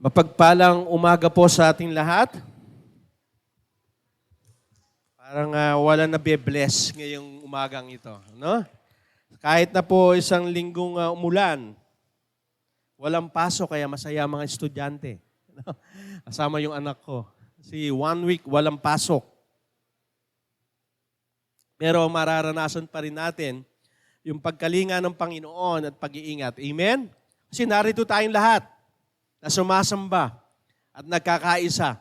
Mapagpalang umaga po sa ating lahat. Parang wala na be-bless ngayong umagang ito. No? Kahit na po isang linggong umulan, walang pasok kaya masaya mga estudyante. No? Kasama yung anak ko. Kasi 1 week walang pasok. Pero mararanasan pa rin natin yung pagkalinga ng Panginoon at pag-iingat. Amen? Kasi narito tayong lahat na sumasamba at nagkakaisa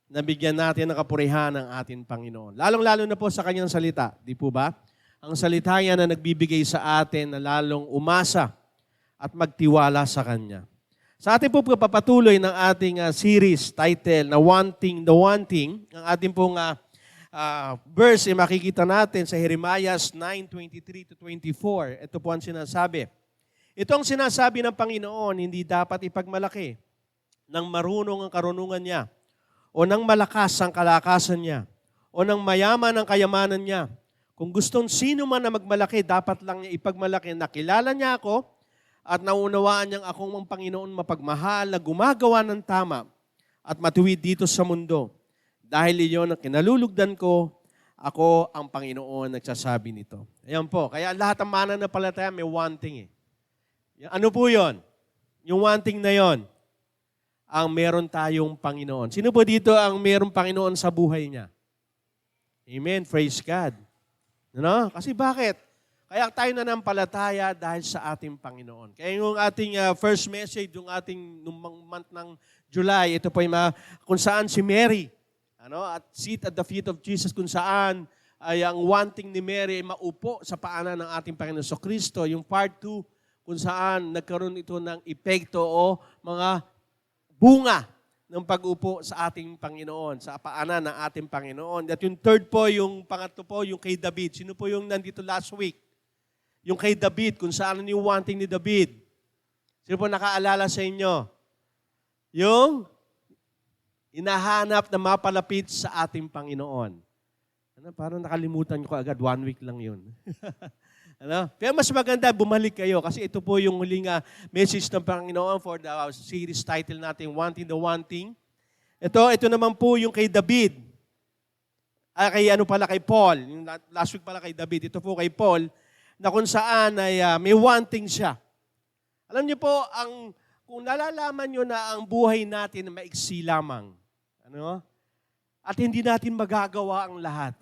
na bigyan natin ng kapurihan ng ating Panginoon. Lalong-lalo na po sa kanyang salita, di po ba? Ang salita niya na nagbibigay sa atin na lalong umasa at magtiwala sa Kanya. Sa ating po papatuloy ng ating series title na One Thing, the One Thing, ang ating pong verse ay makikita natin sa Jeremiah 9:23-24. Ito po ang sinasabi. Ito ang sinasabi ng Panginoon, hindi dapat ipagmalaki ng marunong ang karunungan niya, o ng malakas ang kalakasan niya, o ng mayaman ang kayamanan niya. Kung gustong sino man na magmalaki, dapat lang niya ipagmalaki na kilala niya ako at naunawaan niyang akong ang Panginoon mapagmahal na gumagawa ng tama at matuwid dito sa mundo. Dahil iyon ang kinalulugdan ko, ako ang Panginoon nagsasabi nito. Ayan po, kaya lahat ng mananampalataya may one thing . Ano po yon? Yung one thing na yon, ang meron tayong Panginoon. Sino po dito ang merong Panginoon sa buhay niya? Amen. Praise God. Ano? Kasi bakit? Kaya tayo nanampalataya dahil sa ating Panginoon. Kaya yung ating first message, yung ating month ng July, ito po yung kung saan si Mary, at sit at the feet of Jesus, kung saan ay ang wanting ni Mary ay maupo sa paanan ng ating Panginoon so Kristo. Yung part 2, kung saan nagkaroon ito ng epekto o mga bunga ng pag-upo sa ating Panginoon, sa paanan ng ating Panginoon. At yung third po, yung pangatlo po, yung kay David. Sino po yung nandito last week? Yung kay David, kung saan yung wanting ni David. Sino po nakaalala sa inyo? Yung hinahanap na mapalapit sa ating Panginoon. Parang nakalimutan ko agad, 1 week lang yun. Pero mas maganda, bumalik kayo kasi ito po yung huling message ng Panginoon for the series title natin, Wanting the One Thing. Ito naman po yung kay David. Kay Paul. Yung last week pala kay David. Ito po kay Paul, na kung saan ay may wanting siya. Alam niyo po, kung nalalaman niyo na ang buhay natin maiksi lamang, at hindi natin magagawa ang lahat.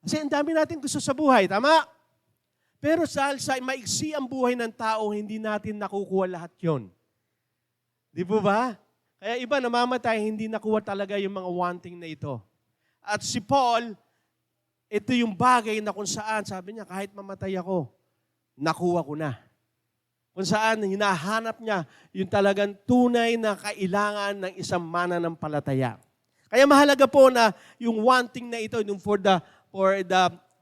Kasi ang dami natin gusto sa buhay, tama? Pero sa maiksi ang buhay ng tao, hindi natin nakukuha lahat yon. Di po ba? Kaya iba namamatay, hindi nakuha talaga yung mga wanting na ito. At si Paul, ito yung bagay na kung saan, sabi niya, kahit mamatay ako, nakuha ko na. Kung saan hinahanap niya yung talagang tunay na kailangan ng isang mananampalataya. Kaya mahalaga po na yung wanting na ito, yung for the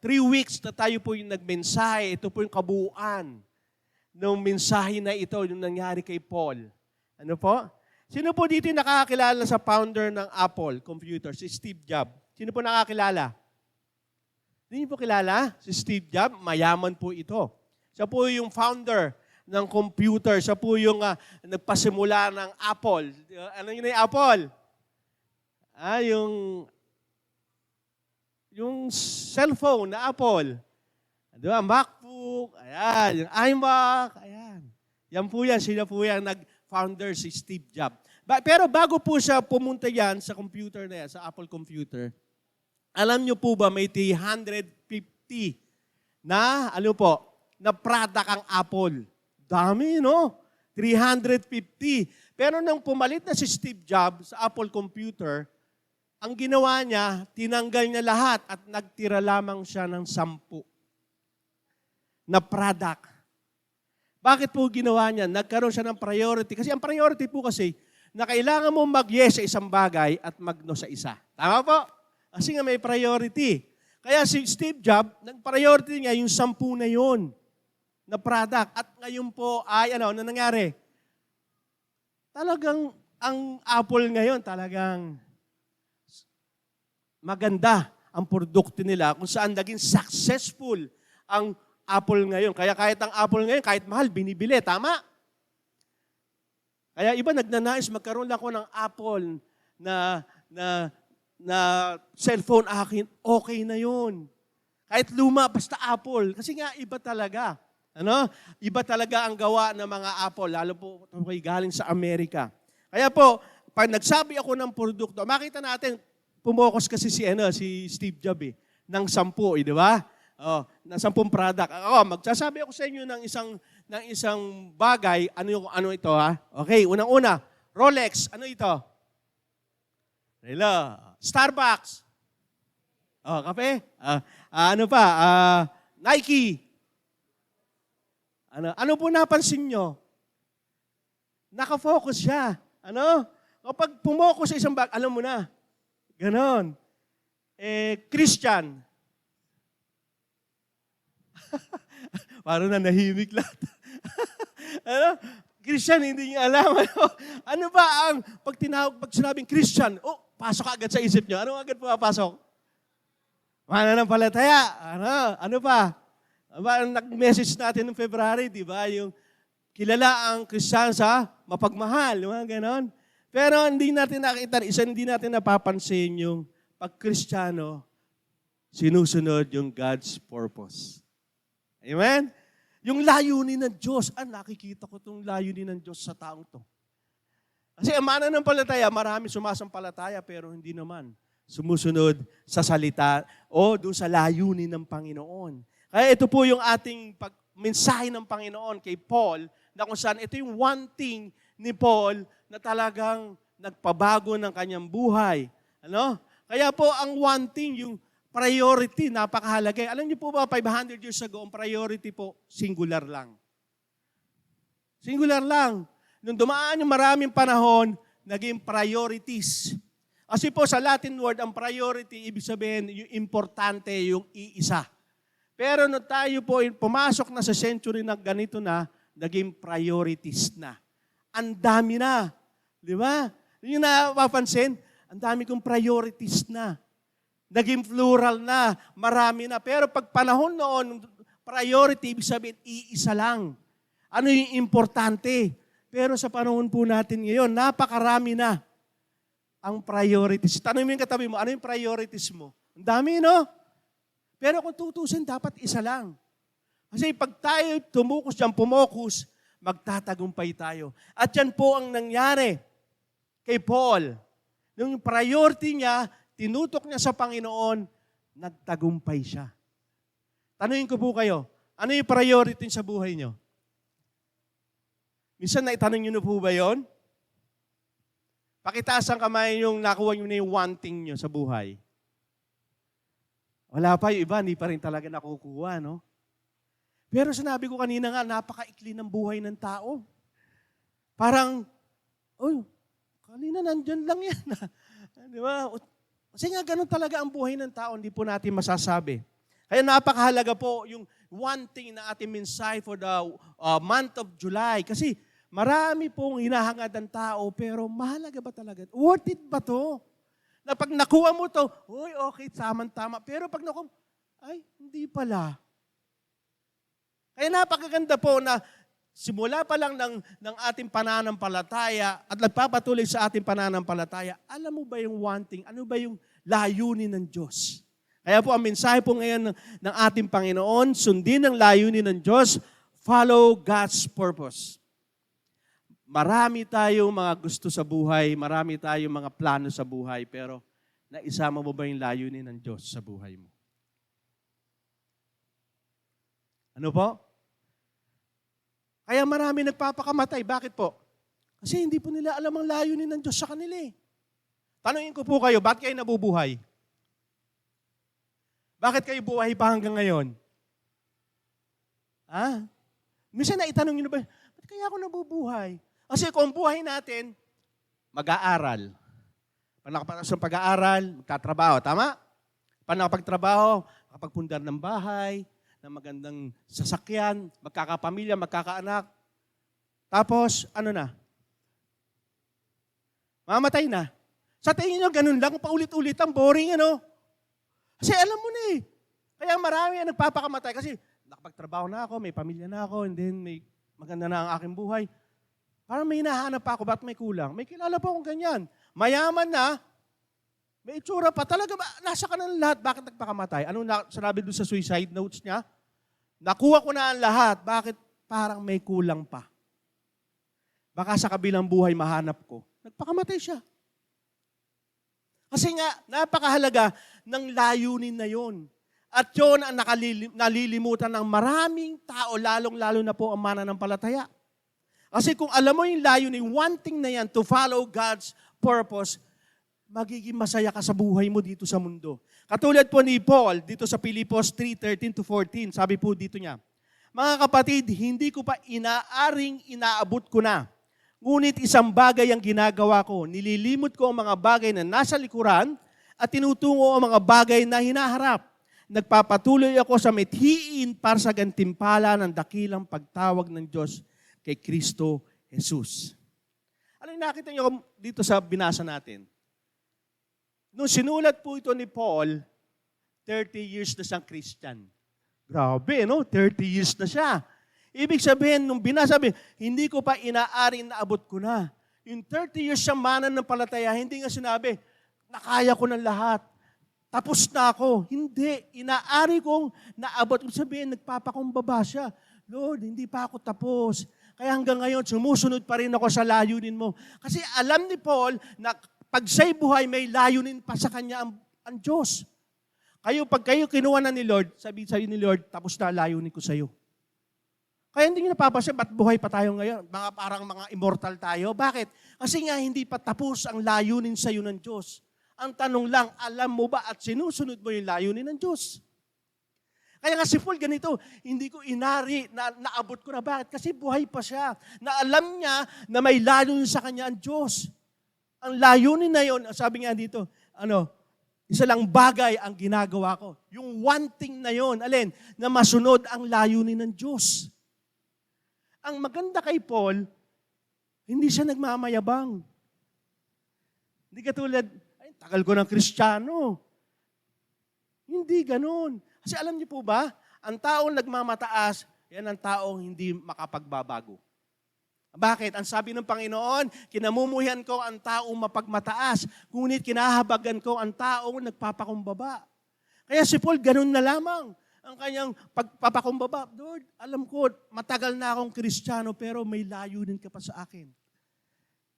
3 weeks na tayo po yung nagmensahe, ito po yung kabuuan ng mensahe na ito, yung nangyari kay Paul. Ano po? Sino po dito yung nakakakilala sa founder ng Apple Computer, si Steve Jobs? Sino po nakakilala? Hindi niyo po kilala? Si Steve Jobs, mayaman po ito. Siya po yung founder ng computer. Siya po yung nagpasimula ng Apple. Ano yun yung Apple? Yung cellphone na Apple. Diba? MacBook, ayan. Yung iMac, ayan. Yan po yan. Sila po yan nag-founder si Steve Jobs. Pero bago po siya pumunta yan sa computer na yan, sa Apple computer, alam niyo po ba may 350 na, na product ang Apple. Dami, no? 350. Pero nang pumalit na si Steve Jobs sa Apple computer, ang ginawa niya, tinanggal niya lahat at nagtira lamang siya ng 10 na product. Bakit po ginawa niya? Nagkaroon siya ng priority. Kasi ang priority po kasi, na kailangan mo mag-yes sa isang bagay at mag-no sa isa. Tama po? Kasi nga may priority. Kaya si Steve Jobs, nag-priority niya yung 10 na yun na product. At ngayon po ay, ano nangyari? Talagang, ang Apple ngayon, talagang maganda ang produkto nila kung saan naging successful ang Apple ngayon. Kaya kahit ang Apple ngayon, kahit mahal, binibili. Tama? Kaya iba nagnanais magkaroon lang ako ng Apple na, na, na cellphone akin, okay na yun. Kahit luma, basta Apple. Kasi nga, iba talaga. Ano? Iba talaga ang gawa ng mga Apple, lalo po galing sa Amerika. Kaya po, pag nagsabi ako ng produkto, makita natin, pumokos kasi si Steve Jobs ng 10, di ba? Oh, ng 10 product. Magsasabi ako sa inyo ng isang bagay, ano ito ha? Okay, unang-una, Rolex, ano ito? Hello, Starbucks. Oh, kape? Ano pa? Nike. Ano po napansin nyo? Nakafocus siya. Ano? Kapag pumokos sa isang bag, alam mo na. Ganon. Christian. Parang nahimik lahat. Ano? Christian, hindi niya alam. Ano ba ang pag sinabing Christian, pasok agad sa isip niyo. Ano agad pumapasok? Mananampalataya. Ano pa? Nag-message natin noong February, di ba? Yung kilala ang Christian sa mapagmahal. Mga ganon. Pero hindi natin nakita, hindi natin napapansin yung pag-Kristiyano, sinusunod yung God's purpose. Amen? Yung layunin ng Diyos. Nakikita ko itong layunin ng Diyos sa taong to. Kasi ang mananampalataya, marami sumasampalataya pero hindi naman sumusunod sa salita o doon sa layunin ng Panginoon. Kaya ito po yung ating mensahe ng Panginoon kay Paul na kung saan ito yung one thing ni Paul na talagang nagpabago ng kanyang buhay. Ano? Kaya po ang one thing, yung priority, napakahalaga. Alam niyo po ba, 500 years ago, ang priority po, singular lang. Singular lang. Nung dumaan yung maraming panahon, naging priorities. Kasi po sa Latin word, ang priority, ibig sabihin, yung importante, yung iisa. Pero nung tayo po pumasok na sa century na ganito na, naging priorities na. Ang dami na. Di ba? Yung napapansin, ang dami kong priorities na. Naging plural na, marami na. Pero pag panahon noon, priority, ibig sabihin, iisa lang. Ano yung importante? Pero sa panahon po natin ngayon, napakarami na ang priorities. Tanong mo yung katabi mo, ano yung priorities mo? Ang dami, no? Pero kung tutusin, dapat isa lang. Kasi pag tayo tumukus dyan, pumokus, magtatagumpay tayo. At yan po ang nangyari kay Paul. Nung priority niya, tinutok niya sa Panginoon, nagtagumpay siya. Tanungin ko po kayo, ano yung priority sa buhay niyo? Minsan naitanong niyo na po ba yun? Pakitaas ang kamay yung nakuha niyo na yung one thing niyo sa buhay. Wala pa yung iba, hindi pa rin talaga nakukuha, no? Pero sinabi ko kanina nga, napakaikli ng buhay ng tao. Parang, kanina nandyan lang yan. Di ba? Kasi nga ganun talaga ang buhay ng tao, hindi po natin masasabi. Kaya napakahalaga po yung one thing na ating mensahe for the month of July. Kasi marami pong hinahangad ang tao, pero mahalaga ba talaga? Worth it ba to? Na pag nakuha mo to, okay, tama-tama. Pero pag nakuha, hindi pala. Kaya napakaganda po na simula pa lang ng ating pananampalataya at nagpapatuloy sa ating pananampalataya, alam mo ba yung one thing? Ano ba yung layunin ng Diyos? Kaya po ang mensahe po ngayon ng ating Panginoon, sundin ang layunin ng Diyos, follow God's purpose. Marami tayong mga gusto sa buhay, marami tayong mga plano sa buhay, pero naisama mo ba yung layunin ng Diyos sa buhay mo? Ano po? Kaya marami nagpapakamatay. Bakit po? Kasi hindi po nila alam ang layunin ng Diyos sa kanila eh. Tanungin ko po kayo, bakit kayo nabubuhay? Bakit kayo buhay pa hanggang ngayon? Minsan naitanong nyo na ba, ba't kaya ako nabubuhay? Kasi kung buhay natin, mag-aaral. Pag nakapagpasok ng pag-aaral, magtatrabaho. Tama? Pag nakapagtrabaho, makapagpundar ng bahay, ng magandang sasakyan, magkakapamilya, magkakaanak. Tapos, ano na? Mamatay na. Sa tingin nyo, ganun lang, paulit-ulit, ang boring, ano? Kasi alam mo na eh. Kaya marami ang nagpapakamatay kasi nakapagtrabaho na ako, may pamilya na ako, and then may maganda na ang aking buhay. Parang may hinahanap pa ako, ba't may kulang? May kilala po akong ganyan. Mayaman na, may itsura pa. Talaga ba, nasa ka na lahat, bakit nagpakamatay? Anong sinabi doon sa suicide notes niya? Nakuha ko na ang lahat, bakit parang may kulang pa? Baka sa kabilang buhay mahanap ko. Nagpakamatay siya. Kasi nga, napakahalaga ng layunin na yon. At yun ang nalilimutan ng maraming tao, lalong-lalo na po ang mananampalataya. Kasi kung alam mo yung layunin, one thing na yan, to follow God's purpose, magiging masaya ka sa buhay mo dito sa mundo. Katulad po ni Paul, dito sa Filipos 3:13-14, sabi po dito niya, mga kapatid, hindi ko pa inaabot ko na. Ngunit isang bagay ang ginagawa ko, nililimot ko ang mga bagay na nasa likuran at tinutungo ang mga bagay na hinaharap. Nagpapatuloy ako sa mithiin para sa gantimpala ng dakilang pagtawag ng Diyos kay Kristo Jesus. Ano yung nakita niyo dito sa binasa natin? Nung sinulat po ito ni Paul, 30 years na siyang Christian. Grabe, no? 30 years na siya. Ibig sabihin, nung binasabi, hindi ko pa inaaring naabot ko na. Yung 30 years siyang mananampalataya, hindi nga sinabi, nakaya ko ng lahat. Tapos na ako. Hindi. Inaari kong naabot. Ibig sabihin, nagpapakumbaba siya. Lord, hindi pa ako tapos. Kaya hanggang ngayon, sumusunod pa rin ako sa layunin mo. Kasi alam ni Paul na pag siya'y buhay, may layunin pa sa kanya ang Diyos. Pag kayo kinuha na ni Lord, sabi ni Lord, tapos na layunin ko sa'yo. Kaya hindi nyo napapasya, ba't buhay pa tayo ngayon? Parang mga immortal tayo. Bakit? Kasi nga hindi pa tapos ang layunin sa iyo ng Diyos. Ang tanong lang, alam mo ba at sinusunod mo yung layunin ng Diyos? Kaya nga si Paul ganito, hindi ko inari, naabot ko na. Bakit? Kasi buhay pa siya. Na alam niya na may layunin sa kanya ang Diyos. Ang layunin na yon, sabi nga dito, isa lang bagay ang ginagawa ko. Yung one thing na yon, alin? Na masunod ang layunin ng Diyos. Ang maganda kay Paul, hindi siya nagmamayabang. Hindi katulad, ay, tagal ko ng Kristiyano. Hindi ganun. Kasi alam niyo po ba, ang taong nagmamataas, yan ang taong hindi makapagbabago. Bakit? Ang sabi ng Panginoon, kinamumuhian ko ang taong mapagmataas, ngunit kinahabagan ko ang taong nagpapakumbaba. Kaya si Paul, ganun na lamang. Ang kanyang pagpapakumbaba, Lord, alam ko, matagal na akong Kristiyano, pero may layunin ka pa sa akin.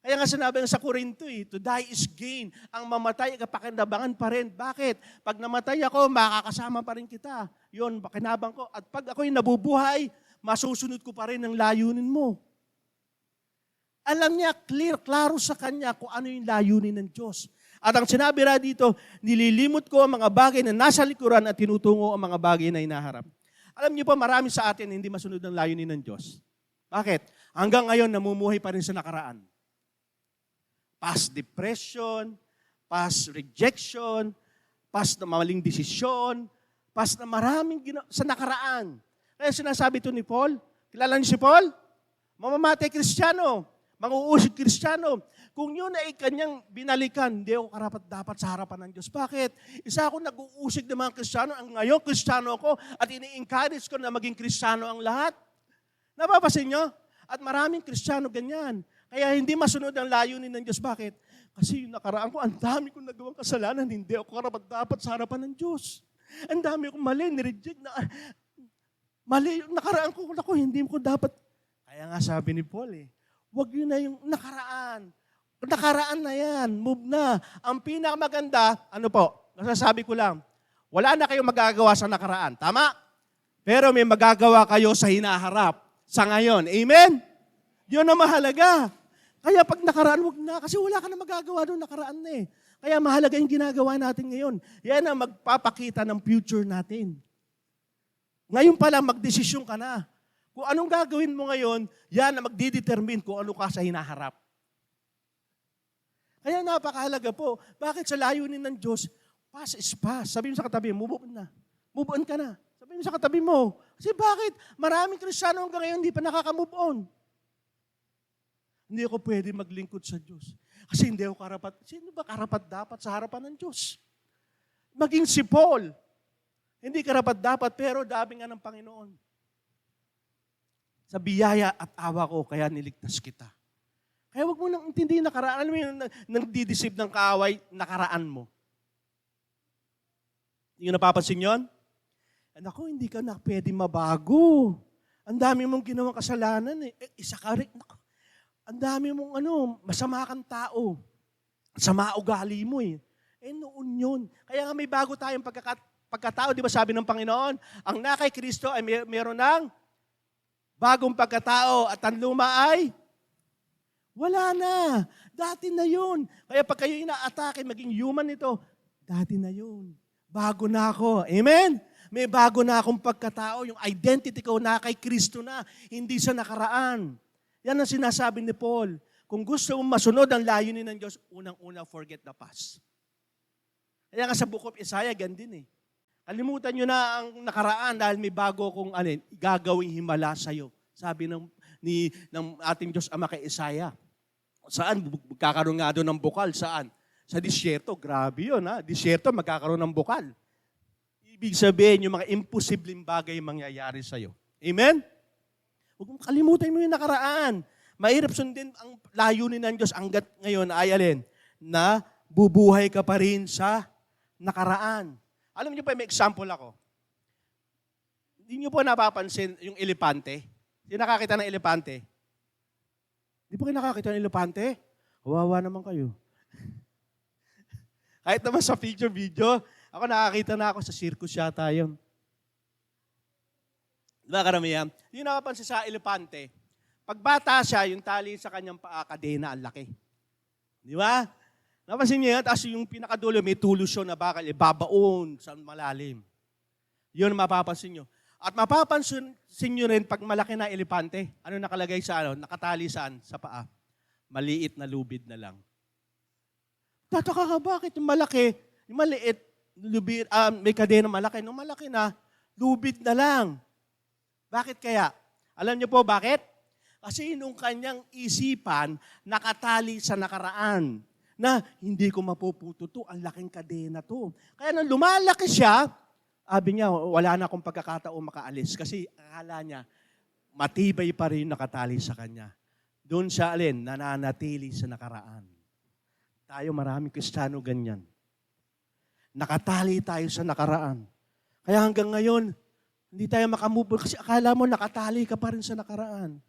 Kaya nga sinabi sa Korinto, to die is gain. Ang mamatay, kapakinabangan pa rin. Bakit? Pag namatay ako, makakasama pa rin kita. Yun, pakinabang ko. At pag ako'y nabubuhay, masusunod ko pa rin ang layunin mo. Alam niya, klaro sa kanya kung ano yung layunin ng Diyos. At ang sinabi ra dito, nililimot ko ang mga bagay na nasa likuran at tinutungo ang mga bagay na hinaharap. Alam niyo po, marami sa atin hindi masunod ang layunin ng Diyos. Bakit? Hanggang ngayon, namumuhay pa rin sa nakaraan. Past depression, past rejection, past na maling desisyon, past na maraming sa nakaraan. Kaya sinasabi ito ni Paul, kilala niyo si Paul? Mamamatay Kristiyano, manguusig Kristiyano. Kung yun ay kanyang binalikan, hindi ako karapat-dapat sa harapan ng Diyos. Bakit? Isa ako nag-uusig ng mga Kristiyano, ang ngayon Kristiyano ako, at ini-encourage ko na maging Kristiyano ang lahat. Napapasin nyo? At maraming Kristiyano ganyan. Kaya hindi masunod ang layunin ng Diyos. Bakit? Kasi yung nakaraan ko, ang dami kong nagawang kasalanan, hindi ako karapat-dapat sa harapan ng Diyos. Ang dami akong mali, nireject na. Mali yung nakaraan ko, hindi ko dapat. Kaya nga sabi ni Paul, wag yun na yung nakaraan. Nakaraan na yan, move na. Ang pinakamaganda, nasasabi ko lang, wala na kayong magagawa sa nakaraan. Tama? Pero may magagawa kayo sa hinaharap, sa ngayon. Amen? Yun ang mahalaga. Kaya pag nakaraan, wag na. Kasi wala ka na magagawa doon, nakaraan na eh. Kaya mahalaga yung ginagawa natin ngayon. Yan ang magpapakita ng future natin. Ngayon pa lang, magdesisyon ka na. Kung anong gagawin mo ngayon, yan ang magdidetermine kung ano ka sa hinaharap. Kaya napakahalaga po. Bakit sa layunin ng Diyos, past is past. Sabi mo sa katabi, move on na. Move on ka na. Sabi mo sa katabi mo. Kasi bakit? Maraming Kristiyano hanggang ngayon hindi pa nakaka-move on. Hindi ako pwede maglingkod sa Diyos. Kasi hindi ako karapat. Sino ba karapat dapat sa harapan ng Diyos? Maging si Paul. Hindi karapat dapat, pero dabi nga ng Panginoon. Sa biyaya at awa ko, kaya niligtas kita. Kaya wag mo nang intindihin nakaraan. Alam mo yung nagdideceive ng kaaway, nakaraan mo. Hindi napapansin yun? Naku, hindi ka na pwede mabago. Ang dami mong ginawang kasalanan eh. Isa ka rin. Naku, ang dami mong masama kang tao. Sama ugali mo eh. Noon yun. Kaya nga may bago tayong pagkatao. Di ba sabi ng Panginoon, ang na kay Kristo ay meron ng bagong pagkatao at ang luma ay wala na. Dati na yun. Kaya pag kayo ina-atake, maging human ito, dati na yun. Bago na ako. Amen? May bago na akong pagkatao. Yung identity ko na kay Kristo na, hindi sa nakaraan. Yan ang sinasabi ni Paul. Kung gusto mong masunod ang layunin ng Diyos, unang-una, forget the past. Kaya nga sa Book of Isaiah, din eh. Kalimutan nyo na ang nakaraan dahil may bago kong gagawing himala sa'yo. Sabi ng ating Diyos Ama kay Isaiah. Saan? Magkakaroon nga doon ng bukal. Saan? Sa disyerto. Grabe yun, ha? Disyerto, magkakaroon ng bukal. Ibig sabihin, yung mga imposibleng bagay mangyayari sa'yo. Amen? Huwag mong kalimutan mo yung nakaraan. Mahirap sundin ang layunin ng Diyos hanggat ngayon ay alin? Na bubuhay ka pa rin sa nakaraan. Alam niyo pa, may example ako. Hindi niyo po napapansin yung elepante? Hindi nakakita ng elepante? Hindi po kayo nakakita ng elepante? Kawawa naman kayo. Kahit naman sa picture video, ako nakakita na ako sa circus yata yun. Diba karamihan? Hindi nakapansin sa elepante. Pag bata siya, yung tali sa kanyang paa, kadena, ang laki. Di ba? Napansin niyo yan, tapos yung pinakadulo, may tulos yun na bakal, babaon sa malalim. Yun mapapansin niyo. At mapapansin niyo rin pag malaki na elepante, ano nakalagay sa nakatali saan? Sa paa. Maliit na lubid na lang. Tataka ka, bakit yung malaki, yung maliit, lubid, may kadena malaki, nung malaki na, lubid na lang. Bakit kaya? Alam niyo po bakit? Kasi nung kanyang isipan, nakatali sa nakaraan na hindi ko mapuputo to, ang laking kadena to. Kaya nung lumalaki siya, sabi niya, wala na akong pagkakataon makaalis kasi akala niya, matibay pa rin nakatali sa kanya. Doon siya nananatili sa nakaraan. Tayo maraming Kristiyano ganyan. Nakatali tayo sa nakaraan. Kaya hanggang ngayon, hindi tayo makamove kasi akala mo nakatali ka pa rin sa nakaraan.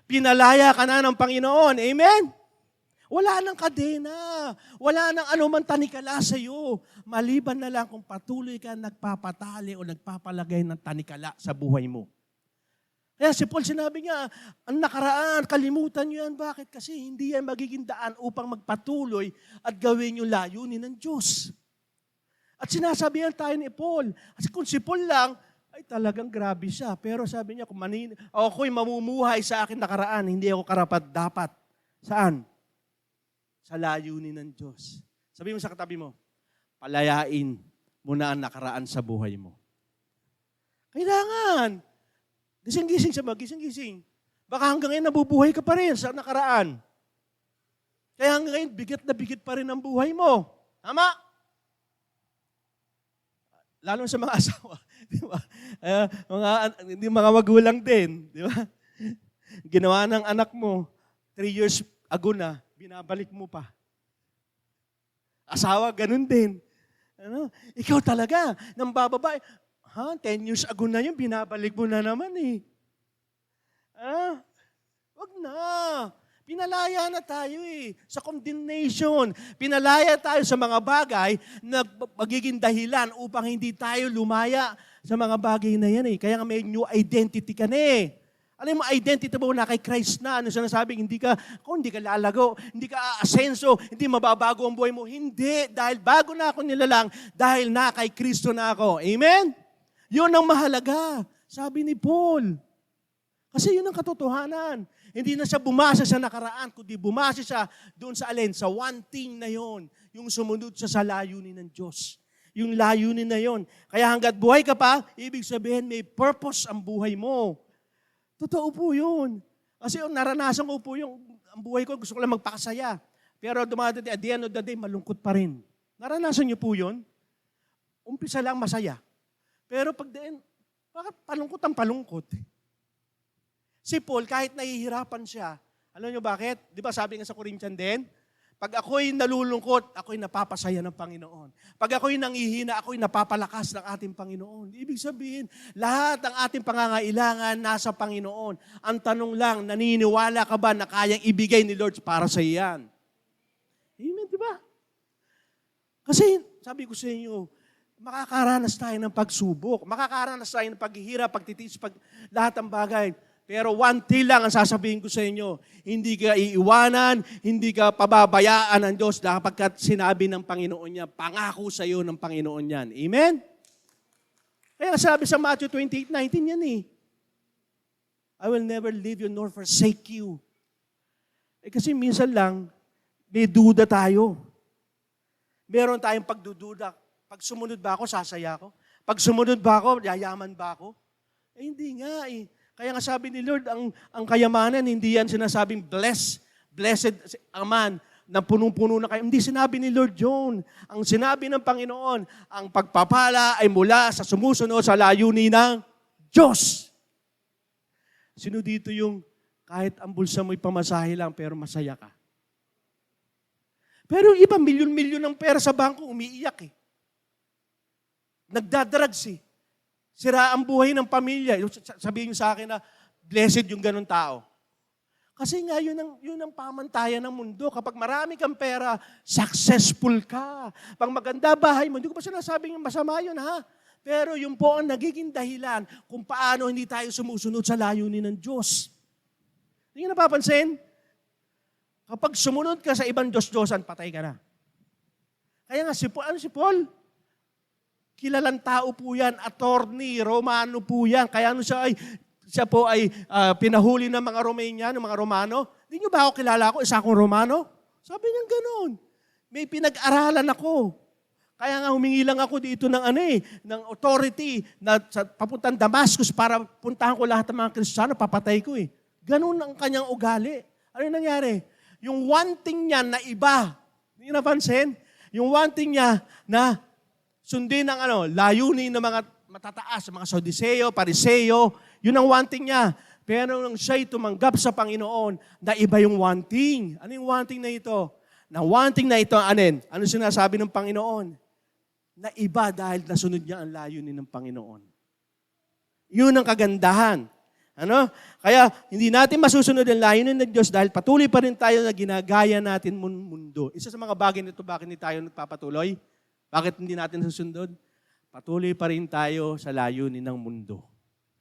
Pinalaya ka na ng Panginoon. Amen? Wala nang kadena. Wala nang anuman tanikala sa iyo. Maliban na lang kung patuloy ka nagpapatali o nagpapalagay ng tanikala sa buhay mo. Kaya si Paul sinabi niya, ang nakaraan, kalimutan niyo yan. Bakit? Kasi hindi yan magiging daan upang magpatuloy at gawin yung layunin ng Diyos. At sinasabihan tayo ni Paul. Kasi kung si Paul lang, ay talagang grabe siya. Pero sabi niya, kung ako'y mamumuhay sa akin nakaraan, hindi ako karapat-dapat. Saan? Sa layunin ng Diyos. Sabi mo sa katabi mo, palayain mo na ang nakaraan sa buhay mo. Kailangan. Gising-gising siya gising-gising. Baka hanggang ngayon nabubuhay ka pa rin sa nakaraan. Kaya hanggang ngayon, bigat na bigat pa rin ang buhay mo. Tama? Lalo sa mga asawa. Di ba? Mga magulang din. Di ba? Ginawa ng anak mo, 3 years ago na, binabalik mo pa. Asawa, ganun din. Ikaw talaga, nang bababae, 10 years ago na yun, binabalik mo na naman eh. Wag na. Pinalaya na tayo eh. Sa condemnation. Pinalaya tayo sa mga bagay na magiging dahilan upang hindi tayo lumaya sa mga bagay na yan eh. Kaya nga may new identity ka na eh. Alam mo, identity mo na kay Christ na. Ano sinasabing, hindi ka lalago, hindi ka aasenso, hindi mababago ang buhay mo. Hindi. Dahil bago na ako nilalang, dahil na kay Kristo na ako. Amen? Yun ang mahalaga. Sabi ni Paul. Kasi yun ang katotohanan. Hindi na siya bumasa sa nakaraan, kundi bumasa siya doon sa sa one thing na yon, yung sumunod siya sa layunin ng Diyos. Yung layunin na yon. Kaya hanggat buhay ka pa, ibig sabihin may purpose ang buhay mo. Totoo po yun. Kasi naranasan ko po ang buhay ko, gusto ko lang magpakasaya. Pero dumadati, at the end of the day, malungkot pa rin. Naranasan niyo po yun? Umpisa lang masaya. Pero pag the end, bakit palungkot ang palungkot? Si Paul, kahit nahihirapan siya, Alam niyo bakit? Di ba sabi nga sa Corinthian din? Pag ako'y nalulungkot, ako'y napapasaya ng Panginoon. Pag ako'y nangihina, ako'y napapalakas ng ating Panginoon. Ibig sabihin, lahat ng ating pangangailangan nasa Panginoon. Ang tanong lang, naniniwala ka ba na kayang ibigay ni Lord para sa iyan? Amen, di ba? Kasi, sabi ko sa inyo, makakaranas tayo ng pagsubok. Makakaranas tayo ng paghihirap, pagtitiis, lahat ng bagay. Pero one thing lang ang sasabihin ko sa inyo, hindi ka iiwanan, hindi ka pababayaan ng Diyos kapag sinabi ng Panginoon niya, pangako sa iyo ng Panginoon yan. Amen? Kaya sabi sa Matthew 28:19 yan I will never leave you nor forsake you. Kasi minsan lang, may duda tayo. Meron tayong pagdududa. Pag sumunod ba ako, sasaya ako? Pag sumunod ba ako, yayaman ba ako? Hindi nga Kaya nga sabi ni Lord, ang kayamanan, hindi yan sinasabing blessed a man na punong-puno na kayo. Hindi sinabi ni Lord John. Ang sinabi ng Panginoon, ang pagpapala ay mula sa sumusunod sa layunin ng Diyos. Sino dito yung kahit ang bulsa mo'y pamasahe lang pero masaya ka? Pero yung iba, milyon-milyon ng pera sa bangko, umiiyak Nagdadrugs Sira ang buhay ng pamilya. Sabihin sa akin na blessed yung ganun tao. Kasi nga, yun ang pamantayan ng mundo. Kapag marami kang pera, successful ka. Pag maganda bahay mo, hindi ko pa sinasabing masama yun, ha? Pero yun po ang nagiging dahilan kung paano hindi tayo sumusunod sa layunin ng Diyos. Hindi nyo napapansin? Kapag sumunod ka sa ibang Diyos-Diyosan, patay ka na. Kaya nga, si Paul? Kilalang tao po yan, attorney, Romano po yan. Kaya siya po ay pinahuli ng mga Romanian, ng mga Romano. Hindi nyo ba ako kilala ako? Isa akong Romano? Sabi niya gano'n. May pinag-aralan ako. Kaya nga humingi lang ako dito ng ng authority na papuntang Damascus para puntahan ko lahat ng mga Kristiyano, papatay ko Gano'n ang kanyang ugali. Ano nangyari? Yung one thing niya na iba. Hindi nyo napansin? Yung one thing niya na sundin ang layunin ng mga matataas, mga Saduceo, Pariseo, yun ang wanting niya. Pero nung siya'y tumanggap sa Panginoon, na iba yung wanting. Ano yung wanting na ito? Na wanting na ito, ano sinasabi ng Panginoon? Na iba dahil nasunod niya ang layunin ng Panginoon. Yun ang kagandahan. Kaya hindi natin masusunod ang layunin ng Diyos dahil patuloy pa rin tayo na ginagaya natin mundo. Isa sa mga bagay nito, bakit hindi tayo nagpapatuloy? Bakit hindi natin susundod? Patuloy pa rin tayo sa layunin ng mundo.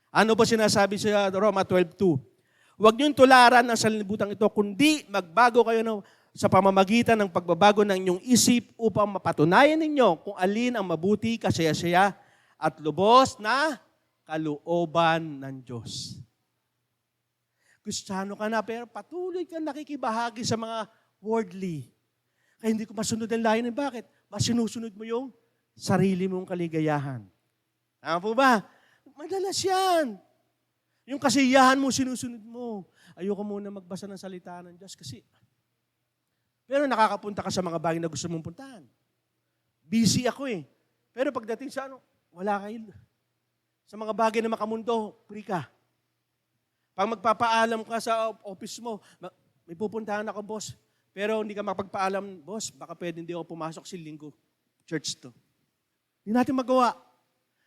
Ano ba sinasabi sa Roma 12:2? Huwag niyong tularan ang sanlibutan ito, kundi magbago kayo sa pamamagitan ng pagbabago ng inyong isip upang mapatunayan ninyo kung alin ang mabuti, kasaya-saya, at lubos na kalooban ng Diyos. Kristiyano ka na, pero patuloy ka nakikibahagi sa mga worldly. Kaya hindi ko masunod ang layunin. Bakit? Mas sinusunod mo yung sarili mong kaligayahan. Tama po ba? Madalas yan. Yung kasiyahan mo, sinusunod mo. Ayoko muna magbasa ng salita ng Diyos kasi. Pero nakakapunta ka sa mga bagay na gusto mong puntahan. Busy ako Pero pagdating sa wala kayo. Sa mga bagay na makamundo, free ka. Pag magpapaalam ka sa office mo, may pupuntahan ako, boss. Pero hindi ka mapagpaalam, boss, baka pwede hindi ako pumasok si linggo. Church to. Hindi natin magawa.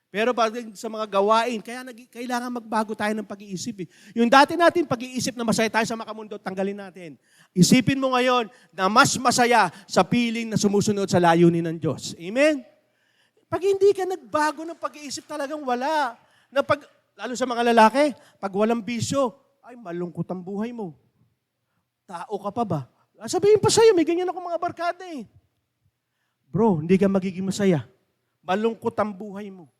Pero pag sa mga gawain, kailangan magbago tayo ng pag-iisip. Yung dati natin pag-iisip na masaya tayo sa makamundo, tanggalin natin. Isipin mo ngayon na mas masaya sa piling na sumusunod sa layunin ng Diyos. Amen? Pag hindi ka nagbago ng pag-iisip, talagang wala. Lalo sa mga lalaki, pag walang bisyo, ay malungkot ang buhay mo. Tao ka pa ba? Sabihin pa sa'yo, may ganyan ako mga barkada Bro, hindi ka magiging masaya. Malungkot ang buhay mo.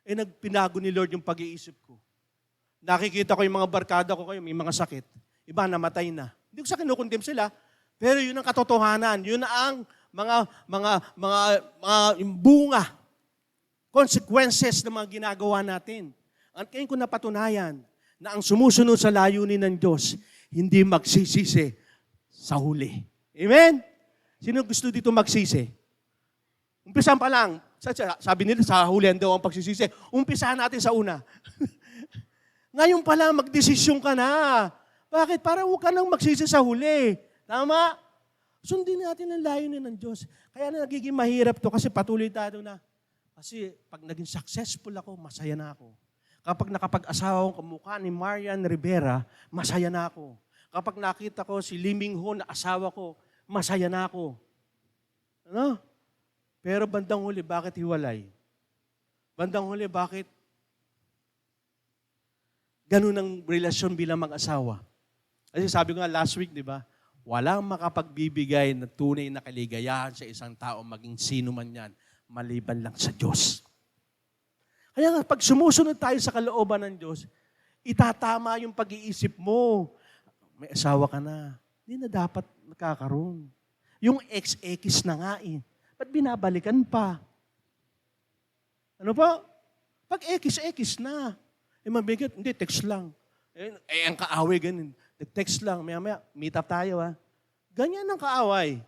Nagpinago ni Lord yung pag-iisip ko. Nakikita ko yung mga barkada ko kayo, may mga sakit. Iba namatay na. Hindi ko sa kinukondem sila, pero yun ang katotohanan. Yun ang mga bunga, consequences ng mga ginagawa natin. At kaya ko napatunayan na ang sumusunod sa layunin ng Diyos, hindi magsisisi sa huli. Amen? Sino gusto dito magsisi? Umpisahan pa lang. Sabi nila, sa hulihan daw ang pagsisisi. Umpisahan natin sa una. Ngayon pa lang, magdesisyon ka na. Bakit? Para huwag ka nang magsisi sa huli. Tama? Sundin natin ang layunin ng Diyos. Kaya na nagiging mahirap to kasi patuloy tayo na. Kasi pag naging successful ako, masaya na ako. Kapag nakapag-asawa ko kamukha ni Marian Rivera, masaya na ako. Kapag nakita ko si Lee Ming-ho na asawa ko, masaya na ako. Ano? Pero bandang huli, bakit hiwalay? Bandang huli, bakit ganun ang relasyon bilang mag-asawa? Kasi sabi ko nga last week, di ba? Walang makapagbibigay na tunay na kaligayahan sa isang tao, maging sino man yan, maliban lang sa Diyos. Kaya nga, pag sumusunod tayo sa kalooban ng Diyos, itatama yung pag-iisip mo. May asawa ka na. Hindi na dapat nakakaroon. Yung ex-ekis na nga eh. Ba't binabalikan pa? Ano pa? Pag ekis-ekis na. Mabigat, hindi, text lang. Ang kaaway, ganun. Text lang, maya-maya, meet up tayo ha. Ganyan ang kaaway.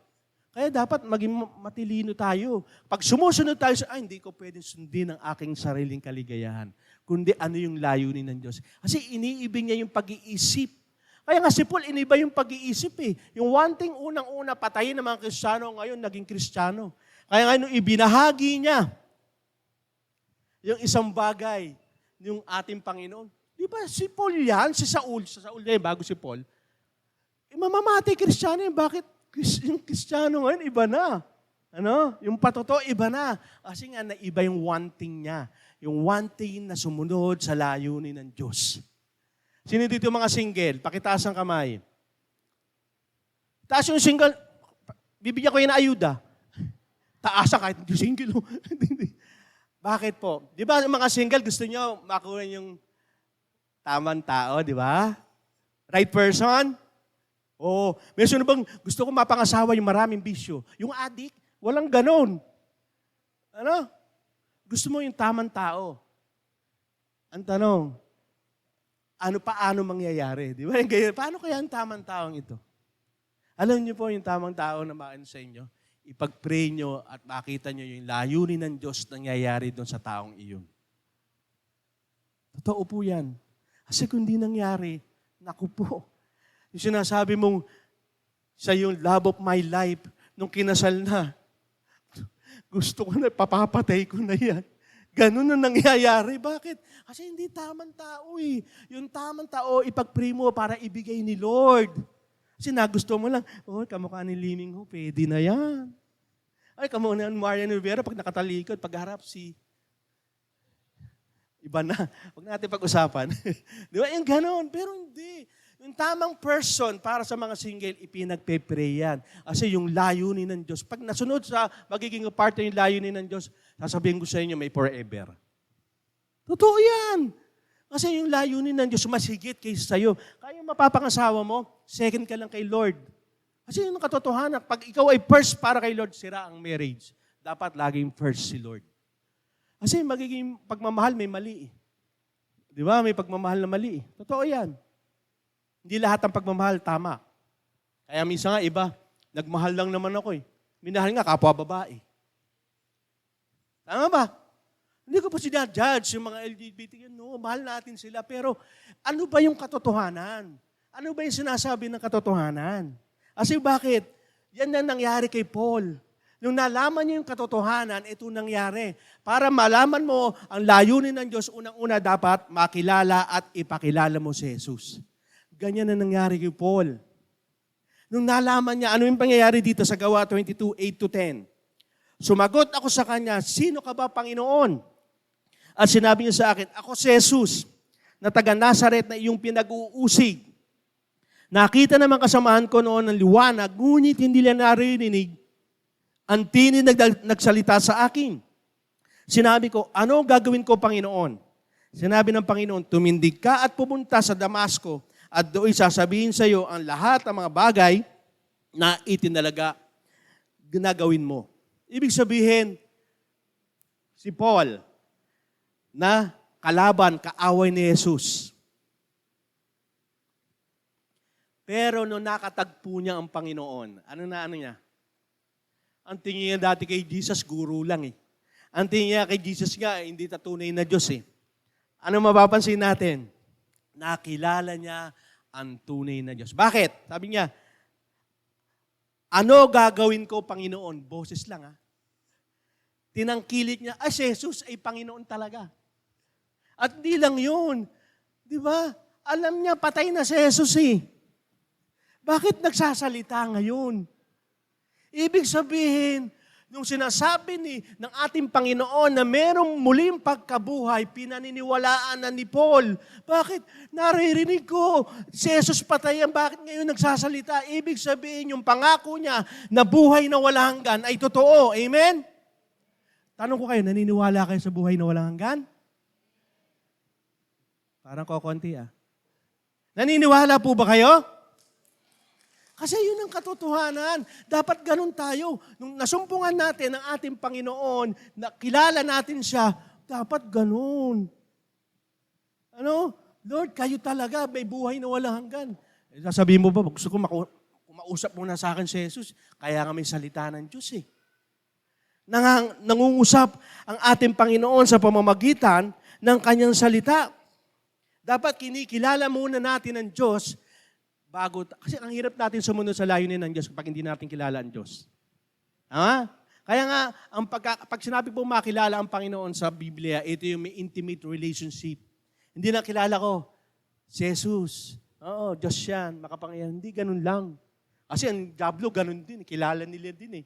Kaya dapat maging matilino tayo. Pag sumusunod tayo sa, hindi ko pwedeng sundin ang aking sariling kaligayahan. Kundi ano yung layunin ng Diyos. Kasi iniibig niya yung pag-iisip. Kaya nga si Paul, iniba yung pag-iisip eh. Yung one thing, unang-una, patayin ng mga Kristiyano, ngayon naging Kristiyano. Kaya nga nung ibinahagi niya, yung isang bagay, yung ating Panginoon. Di ba si Paul yan? Si Saul na bago si Paul. Mamamatay Kristiyano yun. Bakit? Yung Kristiyano ngayon, iba na. Ano? Yung patotoo, iba na. Kasi nga, naiba yung one thing niya. Yung one thing na sumunod sa layunin ng Diyos. Sino dito yung mga single? Pakitaas ang kamay. Taas yung single, bibigyan ko yung ayuda. Taasa kahit hindi single. Bakit po? Di ba yung mga single, gusto nyo makuha yung tamang tao, di ba? Right person? Oo. May sino bang gusto ko mapangasawa yung maraming bisyo? Yung addict, walang ganon. Ano? Gusto mo yung tamang tao. Ang tanong, paano mangyayari? Di ba? Paano kaya ang tamang taong ito? Alam niyo po yung tamang tao na maano sa inyo? Ipag-pray nyo at makita nyo yung layunin ng Diyos nangyayari doon sa taong iyon. Totoo po yan. Kasi kung di nangyari, naku po. Yung sinasabi mong sa yung love of my life, nung kinasal na, gusto ko na, papapatay ko na yan. Ganun na nangyayari. Bakit? Kasi hindi tamang tao eh. Yung tamang tao, ipag-pray mo para ibigay ni Lord. Kasi nagusto mo lang, kamukha ni Lee Ming-ho, pwede na yan. Ay, kamukha ni Marian Rivera, pag nakatalikod, pagharap iba na. Huwag natin pag-usapan. Di ba? Yung ganon. Pero hindi. Yung tamang person para sa mga single, ipinagpe-pray yan. Kasi yung layunin ng Diyos, pag nasunod sa magiging part yung layunin ng Diyos, sasabihin ko sa inyo, may forever. Totoo yan. Kasi yung layunin ng Diyos, mas higit kaysa sa'yo. Kaya yung mapapangasawa mo, second ka lang kay Lord. Kasi yung katotohanan, pag ikaw ay first para kay Lord, sira ang marriage. Dapat laging first si Lord. Kasi magiging pagmamahal may mali. Di ba? May pagmamahal na mali. Totoo yan. Hindi lahat ng pagmamahal tama. Kaya minsan nga iba, nagmahal lang naman ako eh. Minahal nga kapwa babae. Tama ba? Hindi ko po sinadjudge yung mga LGBT. No, mahal natin sila. Pero ano ba yung katotohanan? Ano ba yung sinasabi ng katotohanan? Kasi bakit? Yan na nangyari kay Paul. Nung nalaman niya yung katotohanan, ito nangyari. Para malaman mo ang layunin ng Diyos, unang-una dapat makilala at ipakilala mo si Jesus. Ganyan na nangyari kay Paul. Nung nalaman niya, ano yung pangyayari dito sa Gawa 22:8-10? Sumagot ako sa kanya, sino ka ba, Panginoon? At sinabi niya sa akin, ako si Jesus, na taga Nazaret na iyong pinag-uusig. Nakita naman kasamahan ko noon ng liwanag, ngunit hindi nila narinig ang tinig nagsalita sa akin. Sinabi ko, ano gagawin ko, Panginoon? Sinabi ng Panginoon, tumindig ka at pumunta sa Damasco at doon sasabihin sa iyo ang lahat ng mga bagay na itinalaga ginagawin mo. Ibig sabihin, si Paul na kalaban, kaaway ni Jesus. Pero nung nakatagpo niya ang Panginoon, ano niya? Ang tingin niya dati kay Jesus, guru lang eh. Ang tingin niya kay Jesus nga, hindi tatunay na Diyos eh. Ano mapapansin natin? Nakilala niya ang tunay na Diyos. Bakit? Sabi niya, ano gagawin ko, Panginoon? Boses lang, ha? Tinangkilik niya, si Jesus ay Panginoon talaga. At di lang yun. Di ba? Alam niya, patay na si Jesus eh. Bakit nagsasalita ngayon? Ibig sabihin, nung sinasabi ng ating Panginoon na merong muling pagkabuhay, pinaniniwalaan na ni Paul. Bakit? Naririnig ko, si Jesus patay yan, bakit ngayon nagsasalita? Ibig sabihin, yung pangako niya na buhay na walang hanggan ay totoo. Amen? Tanong ko kayo, naniniwala kayo sa buhay na walang hanggan? Parang kokonti Naniniwala po ba kayo? Kasi yun ang katotohanan. Dapat ganun tayo. Nung nasumpungan natin ang ating Panginoon, nakilala natin siya, dapat ganun. Lord, kayo talaga, may buhay na walang hanggan. Sasabihin mo ba, gusto ko mausap muna sa akin si Jesus, kaya nga may salita ng Diyos eh. Nangungusap ang ating Panginoon sa pamamagitan ng kanyang salita. Dapat kinikilala muna natin ang Diyos kasi ang hirap natin sumunod sa layunin ng Diyos kapag hindi natin kilala ang Diyos. Kaya nga, pag sinabi po makilala ang Panginoon sa Biblia, ito yung may intimate relationship. Hindi na kilala ko, si Jesus. Oo, Diyos yan, makapangyarihan. Hindi, ganun lang. Kasi ang Diablo, ganun din. Kilala nila din eh.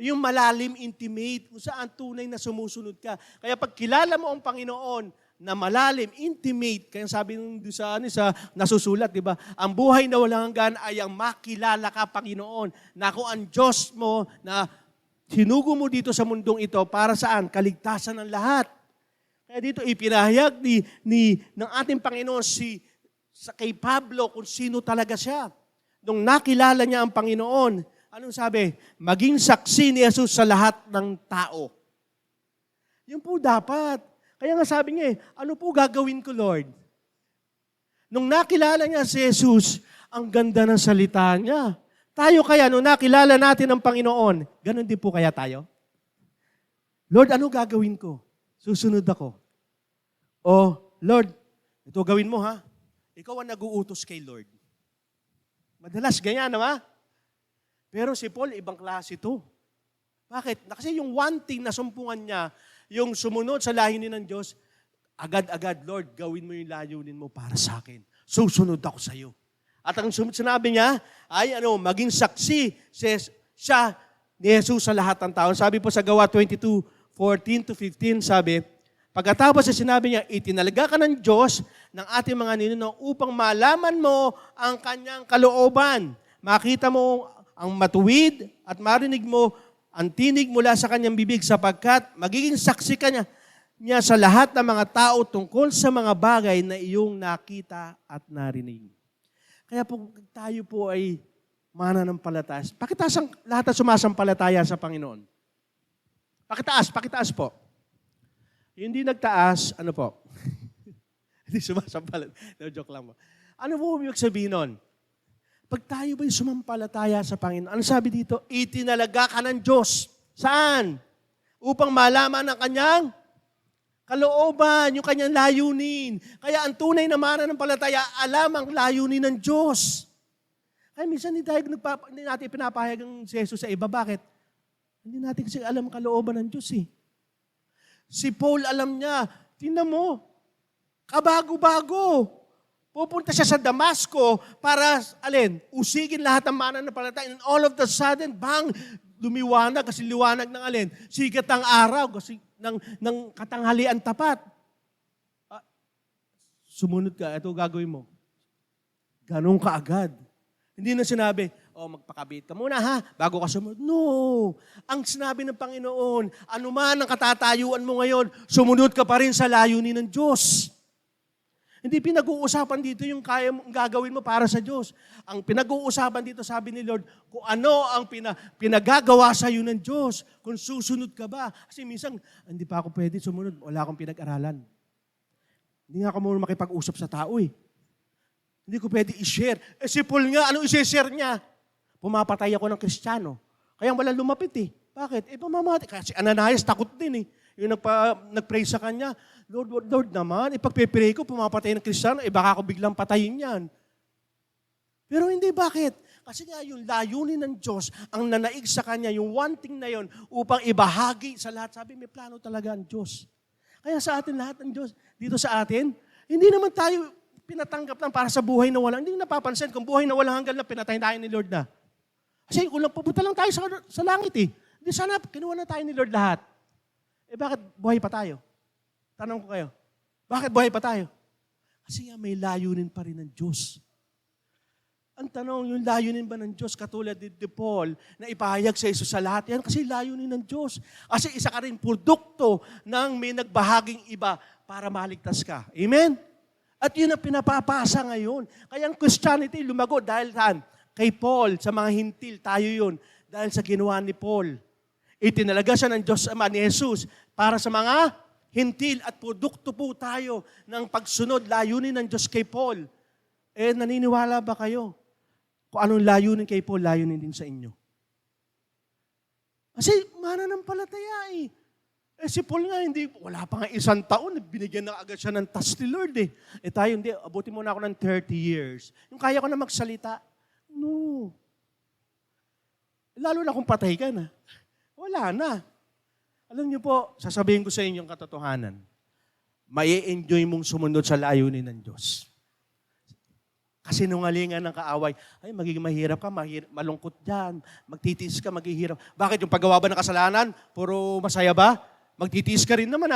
Yung malalim, intimate, kung saan tunay na sumusunod ka. Kaya pag kilala mo ang Panginoon, na malalim, intimate, kaya sabi nung sa nasusulat, di ba? Ang buhay na walang hanggan ay ang makilala ka, Panginoon, na kung ang Diyos mo na sinugo mo dito sa mundong ito, para saan? Kaligtasan ng lahat. Kaya dito ipinahayag ng ating Panginoon kay Pablo kung sino talaga siya. Nung nakilala niya ang Panginoon, anong sabi? Maging saksi ni Jesus sa lahat ng tao. Yun po dapat. Kaya nga sabi niya ano po gagawin ko, Lord? Nung nakilala niya si Jesus, ang ganda ng salita niya. Tayo kaya, nung nakilala natin ang Panginoon, ganun din po kaya tayo? Lord, ano gagawin ko? Susunod ako. Lord, ito gawin mo ha. Ikaw ang nag-uutos kay Lord. Madalas ganyan, naman. Pero si Paul, ibang klase ito. Bakit? Kasi yung one thing na sumpungan niya, yung sumunod sa layunin ng Diyos, agad-agad, Lord, gawin mo yung layunin mo para sa akin. Susunod ako sa iyo. At ang sinabi niya ay maging saksi siya ni Jesus sa lahat ng tao. Sabi po sa Gawa 22:14-15, sabi, pagkatapos sinabi niya, itinalaga ka ng Diyos ng ating mga ninuno upang malaman mo ang kanyang kalooban. Makita mo ang matuwid at marinig mo ang tinig mula sa kanyang bibig sapagkat magiging saksi ka niya sa lahat ng mga tao tungkol sa mga bagay na iyong nakita at narinig. Kaya po tayo po ay mananampalataya. Pakitaas ang lahat ng sumasampalataya sa Panginoon. Pakitaas po. Yung hindi nagtaas, ano po? Hindi sumasampalataya. No, joke lang po. Ano po ibig sabihin nun? Pag tayo ba'y sumampalataya sa Panginoon, ano sabi dito? Itinalaga ka ng Diyos. Saan? Upang malaman ang kanyang kalooban, yung kanyang layunin. Kaya ang tunay na mananampalataya, alam ang layunin ng Diyos. Kaya minsan hindi natin pinapahayag ang si Jesus sa iba. Bakit? Hindi natin kasi alam ang kalooban ng Diyos eh. Si Paul alam niya, tingnan mo, kabago-bago. Pupunta siya sa Damasco para, usigin lahat ng mananampalataya. And all of the sudden, bang, lumiwanag kasi liwanag ng sikat ang araw kasi ng katanghalian tapat. Sumunod ka, ito gagawin mo. Ganun ka agad. Hindi na sinabi, magpakabit ka muna ha, bago ka sumunod. No! Ang sinabi ng Panginoon, anuman ang katatayuan mo ngayon, sumunod ka pa rin sa layunin ng Diyos. Hindi pinag-uusapan dito yung kaya mong gagawin mo para sa Diyos. Ang pinag-uusapan dito, sabi ni Lord, kung ano ang pinagagawa sa iyo ng Diyos, kung susunod ka ba. Kasi minsan, hindi pa ako pwede sumunod, wala akong pinag-aralan. Hindi nga ako muna makipag-usap sa tao eh. Hindi ko pwede i-share. Si Paul nga, ano i-share niya? Pumapatay ako ng Kristiyano. Kaya walang lumapit eh. Bakit? Pamamatay. Kasi Ananias takot din eh. Yung nag-pray sa kanya, Lord naman, pagpe-pray ko, pumapatay ng Kristiyano, baka ako biglang patayin yan. Pero hindi, bakit? Kasi nga yung layunin ng Diyos, ang nanaig sa Kanya, yung wanting na yon upang ibahagi sa lahat. Sabi, may plano talaga ang Diyos. Kaya sa atin lahat ng Diyos, dito sa atin, hindi naman tayo pinatanggap lang para sa buhay na walang. Hindi napapansin kung buhay na walang hanggan na pinatay tayo ni Lord na. Kasi kung lang pupunta lang tayo sa langit eh. Hindi sana kinuha na tayo ni Lord lahat. Bakit buhay pa tayo? Tanong ko kayo, bakit buhay pa tayo? Kasi nga may layunin pa rin ng Diyos. Ang tanong, yung layunin ba ng Diyos katulad ni Paul na ipahayag sa Isus sa lahat? Yan kasi layunin ng Diyos. Kasi isa ka rin produkto ng may nagbahaging iba para maligtas ka. Amen? At yun ang pinapapasa ngayon. Kaya ang Christianity lumago dahil saan? Kay Paul, sa mga hintil, tayo yun. Dahil sa ginawa ni Paul. Itinalaga siya ng Diyos Ama ni Jesus para sa mga hintil at produkto po tayo ng pagsunod, layunin ng Diyos kay Paul. Naniniwala ba kayo? Kung anong layunin kay Paul, layunin din sa inyo. Kasi mananampalataya eh. Si Paul nga, wala pa nga 1 taon, binigyan na agad siya ng task ni Lord eh. Tayo hindi, abutin mo na ako ng 30 years. Yung kaya ko na magsalita, no. Lalo na kung patay ka na. Wala na. Alam niyo po, sasabihin ko sa inyo yung katotohanan. Mai-enjoy mong sumunod sa layunin ng Diyos. Kasi nungalingan ng kaaway, magiging mahirap ka, malungkot dyan, magtitiis ka, maghihirap. Bakit yung paggawa ba ng kasalanan? Puro masaya ba? Magtitiis ka rin naman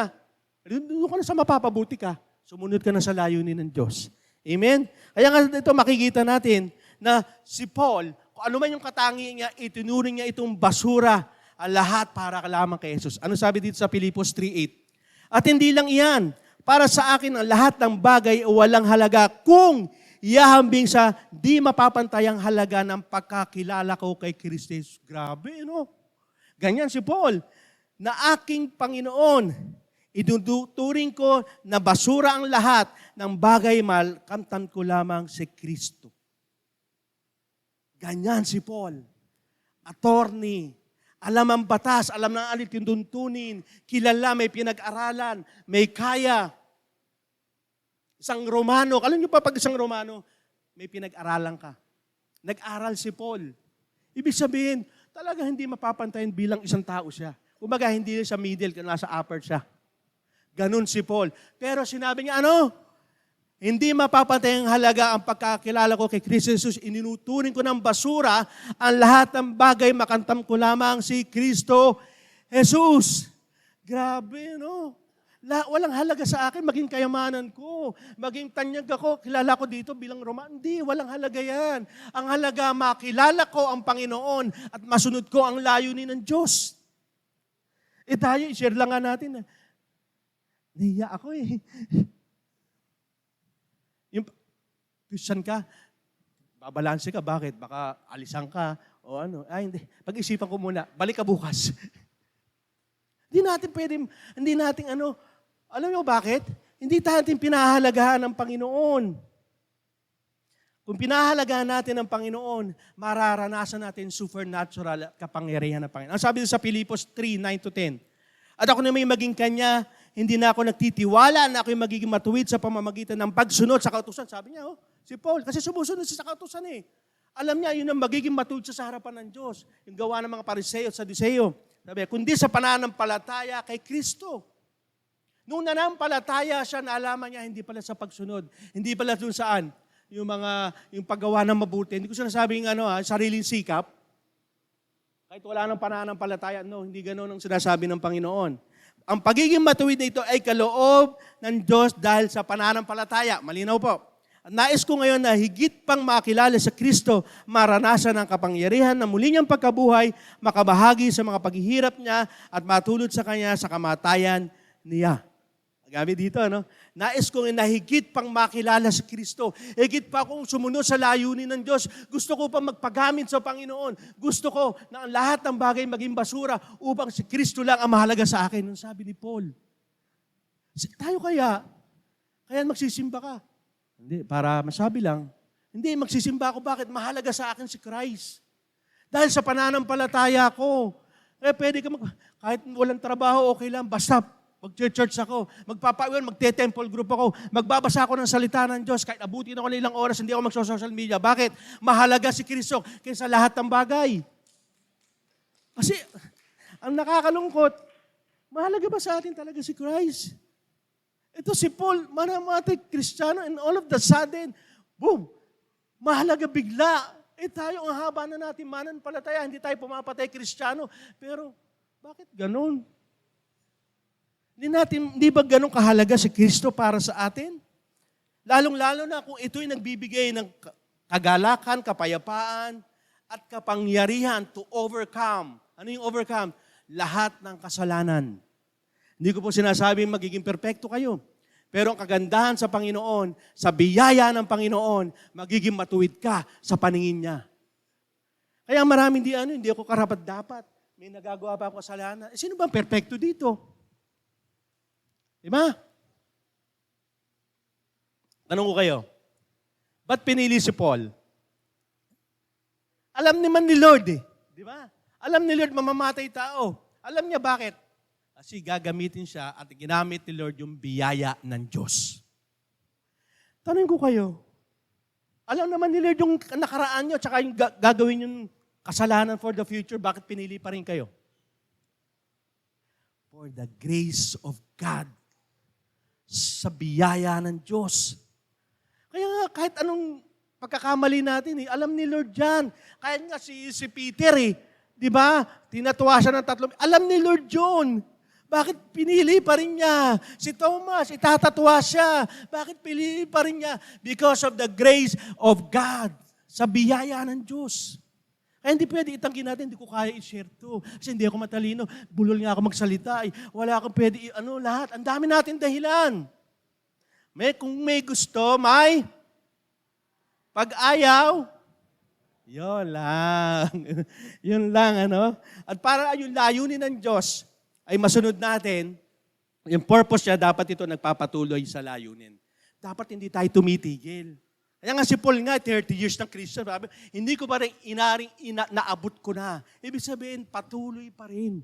Doon ka na sa mapapabuti ka. Sumunod ka na sa layunin ng Diyos. Amen? Kaya nga dito makikita natin na si Paul, kung ano man yung katangian niya, itinuring niya itong basura, ang lahat para lamang kay Jesus. Ano sabi dito sa Filipos 3:8? At hindi lang iyan, para sa akin ang lahat ng bagay o walang halaga kung ihahambing sa di mapapantayang halaga ng pagkakilala ko kay Kristo Jesus. Grabe, no? Ganyan si Paul, na aking Panginoon, inuturing ko na basura ang lahat ng bagay malkamtan ko lamang si Kristo. Ganyan si Paul, attorney, alam ang batas, alam ng alit yung tuntunin, kilala, may pinag-aralan, may kaya. Isang Romano, alam niyo pa pag isang Romano, may pinag-aralan ka. Nag-aral si Paul. Ibig sabihin, talaga hindi mapapantayin bilang isang tao siya. Kumbaga, hindi siya middle, nasa upper siya. Ganun si Paul. Pero sinabi niya, hindi mapapatay ang halaga ang pagkakilala ko kay Kristo Jesus. Ininuturing ko ng basura ang lahat ng bagay, makantam ko lamang si Kristo Jesus. Grabe, no? Walang halaga sa akin, maging kayamanan ko, maging tanyag ako, kilala ko dito bilang Roman. Hindi, walang halaga yan. Ang halaga, makilala ko ang Panginoon at masunod ko ang layunin ng Diyos. Tayo, i-share lang nga natin. Nahiya ako eh. Yung Christian ka, babalanse ka, bakit? Baka alisan ka, o ano. Hindi. Pag-isipan ko muna, balik ka bukas. Hindi natin alam niyo bakit? Hindi natin pinahahalagahan ng Panginoon. Kung pinahahalagahan natin ng Panginoon, mararanasan natin supernatural kapangyarihan ng Panginoon. Ang sabi sa Filipos 3:9-10, at ako na may maging Kanya, hindi na ako nagtitiwala na ako'y magiging matuwid sa pamamagitan ng pagsunod sa kautusan. Sabi niya, si Paul, kasi sumusunod siya sa kautusan eh. Alam niya, yun ang magiging matuwid sa harapan ng Diyos. Yung gawa ng mga Pariseo at Saduseo. Sabi, kundi sa pananampalataya kay Kristo. Nung nanampalataya siya, naalaman niya, hindi pala sa pagsunod. Hindi pala dun saan? Yung paggawa ng mabuti. Hindi ko sinasabing sariling sikap. Kahit wala ng pananampalataya, hindi ganoon ang sinasabi ng Panginoon. Ang pagiging matuwid na ito ay kaloob ng Diyos dahil sa pananampalataya. Malinaw po. Nais ko ngayon na higit pang makilala sa Kristo, maranasan ang kapangyarihan na muli niyang pagkabuhay, makabahagi sa mga paghihirap niya at matulad sa Kanya sa kamatayan niya. Gamit dito, Nais kong na higit pang makilala sa Kristo. Higit pa kong sumunod sa layunin ng Diyos. Gusto ko pa magpagamit sa Panginoon. Gusto ko na ang lahat ng bagay maging basura upang si Kristo lang ang mahalaga sa akin. Ang sabi ni Paul. Tayo kaya magsisimba ka. Hindi, para masabi lang, hindi, magsisimba ako. Bakit? Mahalaga sa akin si Christ. Dahil sa pananampalataya ko. Pwede ka kahit walang trabaho, okay lang. Basta Mag-church ako. Magte-temple group ako. Magbabasa ako ng salita ng Diyos. Kahit abutin ako ng ilang oras, hindi ako mag-social media. Bakit? Mahalaga si Kristo kaysa lahat ng bagay. Kasi, ang nakakalungkot, mahalaga ba sa atin talaga si Christ? Ito si Paul, manamatik Kristiyano, and all of the sudden, boom, mahalaga bigla. Tayo, ang haba na natin mananampalataya, hindi tayo pumapatay Kristiyano. Pero, bakit ganun? Hindi ba ganun kahalaga si Kristo para sa atin? Lalong-lalo na kung ito'y nagbibigay ng kagalakan, kapayapaan, at kapangyarihan to overcome. Ano yung overcome? Lahat ng kasalanan. Hindi ko po sinasabing magiging perpekto kayo. Pero ang kagandahan sa Panginoon, sa biyaya ng Panginoon, magiging matuwid ka sa paningin niya. Kaya maraming hindi ako karapat-dapat. May nagagawa pa ako kasalanan. Sino bang perpekto dito? Diba? Tanong ko kayo, ba't pinili si Paul? Alam naman ni Lord Di ba? Alam ni Lord mamamatay tao. Alam niya bakit? Kasi gagamitin siya at ginamit ni Lord yung biyaya ng Diyos. Tanong ko kayo, alam naman ni Lord yung nakaraan nyo at saka yung gagawin yung kasalanan for the future, bakit pinili pa rin kayo? For the grace of God. Sa biyaya ng Diyos. Kaya nga, kahit anong pagkakamali natin, alam ni Lord yan. Kahit nga si Peter, di ba? Tinatuwa siya ng 3. Alam ni Lord yun. Bakit pinili pa rin niya? Si Thomas, itatatwa siya. Bakit pinili pa rin niya? Because of the grace of God. Sa biyaya ng Diyos. Kaya hindi pwede itanggi natin, hindi ko kaya i-share to. Kasi hindi ako matalino. Bulol nga ako magsalita. Wala akong pwede, lahat. Ang dami natin dahilan. Kung may gusto, may pag-ayaw. Yun lang. Yun lang, At para yung layunin ng Diyos ay masunod natin, yung purpose niya, dapat ito nagpapatuloy sa layunin. Dapat hindi tayo tumitigil. Kaya nga si Paul nga, 30 years ng Christian, hindi ko pa rin naabot ko na. Ibig sabihin, patuloy pa rin.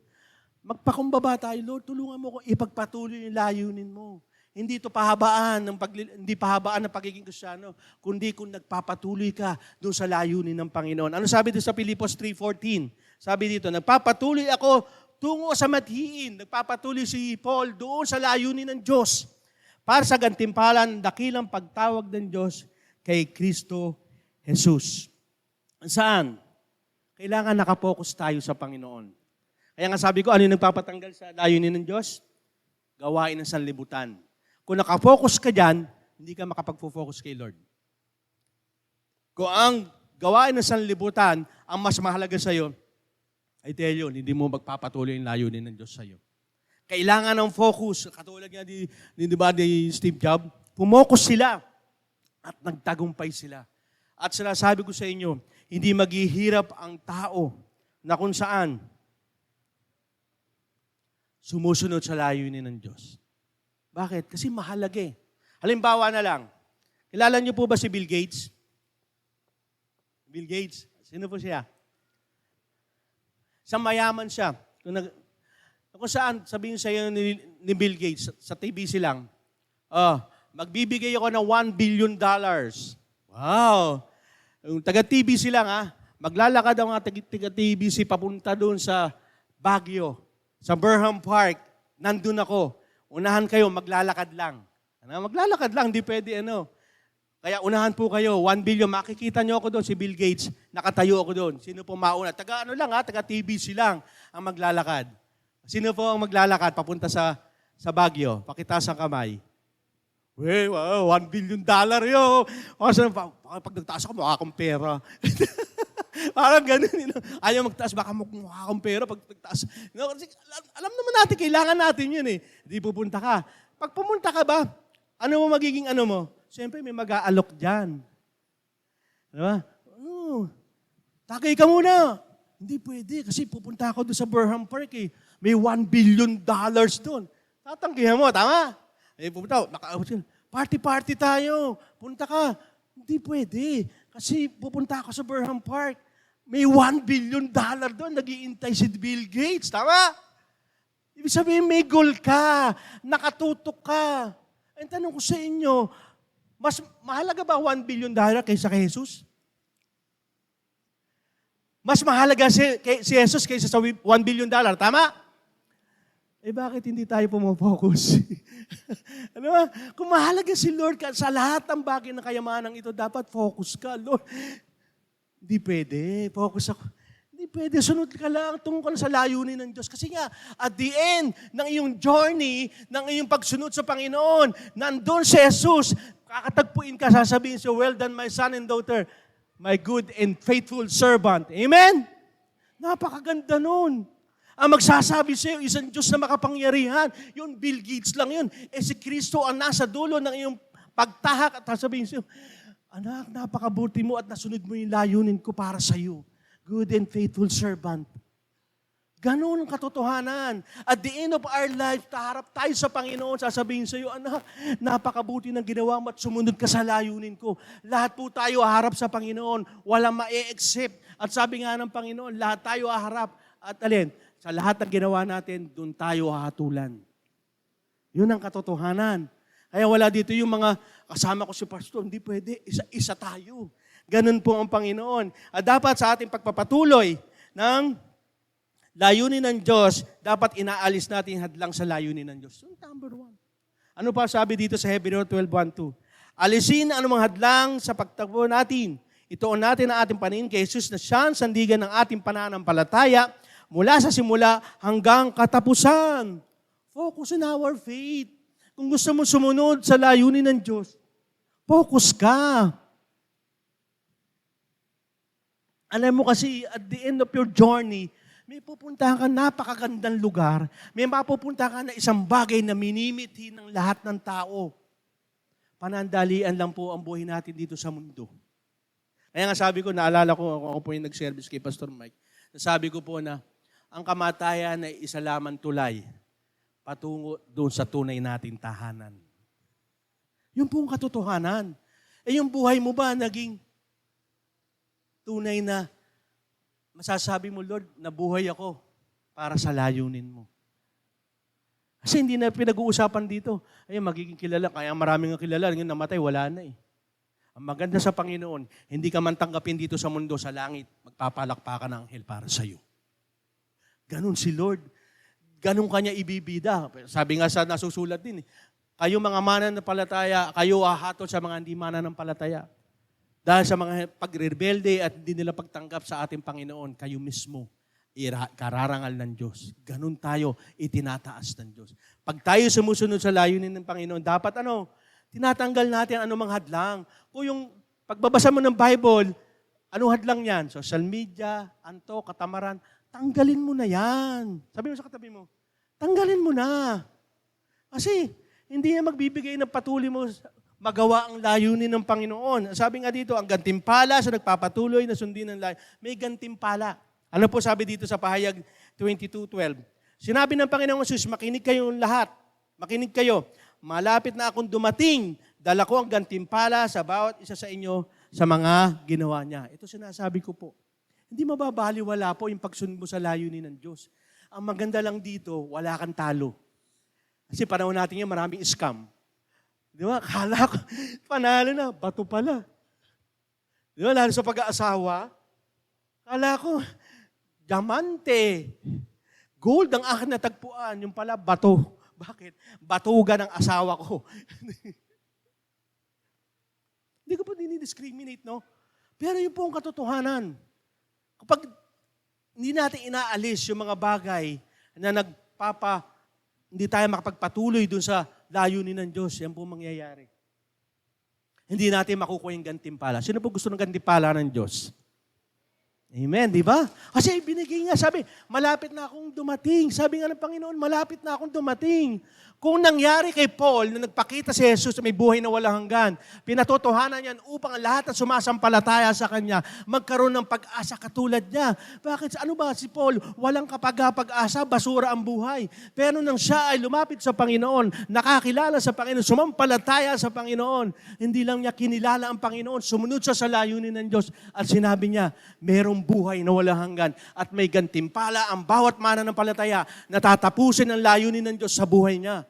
Magpakumbaba tayo, Lord, tulungan mo ko ipagpatuloy yung layunin mo. Hindi ito pahabaan ng pagiging Kristiyano, kundi kung nagpapatuloy ka doon sa layunin ng Panginoon. Ano sabi dito sa Filipos 3:14? Sabi dito, nagpapatuloy ako tungo sa mathiin. Nagpapatuloy si Paul doon sa layunin ng Diyos para sa gantimpalan, dakilang pagtawag ng Diyos kay Kristo Jesus. Saan? Kailangan nakapokus tayo sa Panginoon. Kaya nga sabi ko, ano yung nagpapatanggal sa layunin ng Diyos? Gawain ng sanlibutan. Kung nakapokus ka dyan, hindi ka makapag-focus kay Lord. Kung ang gawain ng sanlibutan ang mas mahalaga sa'yo, I tell you, hindi mo magpapatuloy yung layunin ng Diyos sa'yo. Kailangan ng focus. Katulad nga ni Steve Jobs, pumokus sila at nagtagumpay sila. At sinasabi ko sa inyo, hindi maghihirap ang tao na kung saan sumusunod sa layunin ng Diyos. Bakit? Kasi mahalaga Halimbawa na lang, kilala niyo po ba si Bill Gates? Bill Gates, sino po siya? Sa mayaman siya. Kung saan, sabihin sa iyo ni Bill Gates, sa TBC lang, magbibigay ako ng $1 billion. Wow! Yung taga-TBC lang, maglalakad ang mga taga-TBC papunta doon sa Baguio, sa Burham Park. Nandun ako. Unahan kayo, maglalakad lang. Maglalakad lang, hindi pwede Kaya unahan po kayo, 1 billion, makikita nyo ako doon, si Bill Gates, nakatayo ako doon. Sino po mauna? Taga-TBC lang ang maglalakad. Sino po ang maglalakad papunta sa Baguio? Pakitaas ang kamay. Wow, $1 billion yo. Pag nagtaas ako, mukha akong pera. Parang ganun. Ayaw magtaas, baka mukha akong pera pag nagtaas. Alam naman natin, kailangan natin yun Hindi pupunta ka. Pag pumunta ka ba, ano mo magiging mo? Siyempre, may mag-aalok dyan. Diba? Takay ka muna. Hindi pwede kasi pupunta ako doon sa Burham Park May $1 billion doon. Tatanggihan mo, tama? Pupunta ako, party tayo. Punta ka. Hindi pwede. Kasi pupunta ako sa Burham Park. May $1 billion doon. Nag-iintay si Bill Gates. Tama? Ibig sabihin, may goal ka, nakatutok ka. Ang tanong ko sa inyo, mas mahalaga ba $1 billion kaysa kay Jesus? Mas mahalaga si Jesus kaysa sa $1 billion, tama? Bakit hindi tayo pumofocus? Ano ba? Kung mahalaga si Lord ka, sa lahat ng bagay ng kayamanang ito, dapat focus ka. Lord, hindi pwede. Focus ako. Hindi pwede. Sunod ka lang. Tungkol sa layunin ng Diyos. Kasi nga, at the end ng iyong journey, ng iyong pagsunod sa Panginoon, nandun si Jesus, kakatagpuin ka, sasabihin siya, well done, my son and daughter, my good and faithful servant. Amen? Napakaganda nun. Ang magsasabi sa iyo, isang Diyos na makapangyarihan. Yun, Bill Gates lang yun. Si Kristo ang nasa dulo ng iyong pagtahak at sasabihin sa iyo, anak, napakabuti mo at nasunod mo yung layunin ko para sa iyo. Good and faithful servant. Ganon ang katotohanan. At the end of our life, taharap tayo sa Panginoon, sasabihin sa iyo, anak, napakabuti ng ginawa mo at sumunod ka sa layunin ko. Lahat po tayo haharap sa Panginoon. Walang ma-accept. At sabi nga ng Panginoon, lahat tayo haharap. At alin? Sa lahat ng ginawa natin, doon tayo hahatulan. Yun ang katotohanan. Kaya wala dito yung mga kasama ko si Pastor, hindi pwede, isa tayo. Ganun po ang Panginoon. At dapat sa ating pagpapatuloy ng layunin ng Diyos, dapat inaalis natin hadlang sa layunin ng Diyos. So, number 1. Ano pa sabi dito sa Hebreo 12:1-2? Alisin ang anumang hadlang sa pagtakbo natin. Ituon natin ang ating paningin kay Jesus na siya ang sandigan ng ating pananampalataya mula sa simula hanggang katapusan. Focus on our faith. Kung gusto mo sumunod sa layunin ng Diyos, focus ka. Alam mo kasi, at the end of your journey, may pupuntahan ka napakagandang lugar. May mapupuntahan ka na isang bagay na minimithi ng lahat ng tao. Panandalian lang po ang buhay natin dito sa mundo. Kaya nga sabi ko, naalala ko, ako po yung nag-service kay Pastor Mike, nasabi ko po na, ang kamatayan ay isa lamang tulay patungo doon sa tunay nating tahanan. Yun po ang katotohanan. Yung buhay mo ba naging tunay na masasabi mo, Lord, nabuhay ako para sa layunin mo. Kasi hindi na pinag-uusapan dito. Magiging kilala. Kaya maraming kilala. Ngayon namatay, wala na eh. Ang maganda sa Panginoon, hindi ka man tanggapin dito sa mundo, sa langit, magpapalakpakan ng anghel para sa iyo. Ganon si Lord. Ganon kanya ibibida. Sabi nga sa nasusulat din, kayo mga mananampalataya, kayo hahatol sa mga hindi mananampalataya. Dahil sa mga pagrebelde at hindi nila pagtanggap sa ating Panginoon, kayo mismo, kararangal ng Diyos. Ganon tayo, itinataas ng Diyos. Pag tayo sumusunod sa layunin ng Panginoon, dapat tinatanggal natin anumang hadlang. Kung yung pagbabasa mo ng Bible, ano hadlang yan? Social media, katamaran, tanggalin mo na yan. Sabi mo sa katabi mo, tanggalin mo na. Kasi hindi yan magbibigay ng patuloy mo magawa ang layunin ng Panginoon. Sabi nga dito, ang gantimpala sa nagpapatuloy na sundin ng layunin. May gantimpala. Ano po sabi dito sa Pahayag 22:12? Sinabi ng Panginoong Jesus, makinig kayong lahat. Makinig kayo. Malapit na akong dumating. Dala ko ang gantimpala sa bawat isa sa inyo sa mga ginawa niya. Ito sinasabi ko po. Hindi mababaliwala po yung pagsunod mo sa layunin ng Diyos. Ang maganda lang dito, wala kang talo. Kasi panahon natin yan, maraming scam. Di ba? Kala ko, panalo na, bato pala. Di ba? Lalo sa pag-aasawa, kala ko, diamante, gold ang akin natagpuan, yung pala bato. Bakit? Batugan ang asawa ko. Hindi ko po dinidiscriminate, no? Pero yun po ang katotohanan. Kapag hindi natin inaalis yung mga bagay na hindi tayo makapagpatuloy dun sa layunin ng Diyos, yan po mangyayari. Hindi natin makukuha yung gantimpala. Sino po gusto ng gantimpala ng Diyos? Amen, di ba? Kasi binigay nga, sabi, malapit na akong dumating. Sabi nga ng Panginoon, malapit na akong dumating. Kung nangyari kay Paul na nagpakita si Jesus na may buhay na walang hanggan, pinatotohanan niyan upang ang lahat na sumasampalataya sa Kanya magkaroon ng pag-asa katulad niya. Bakit? Ano ba si Paul? Walang kapag-asa, basura ang buhay. Pero nang siya ay lumapit sa Panginoon, nakakilala sa Panginoon, sumampalataya sa Panginoon, hindi lang niya kinilala ang Panginoon, sumunod siya sa layunin ng Diyos at sinabi niya, merong mayroong buhay na walang hanggan at may gantimpala ang bawat mananampalataya na tatapusin ang layunin ng Diyos sa buhay niya.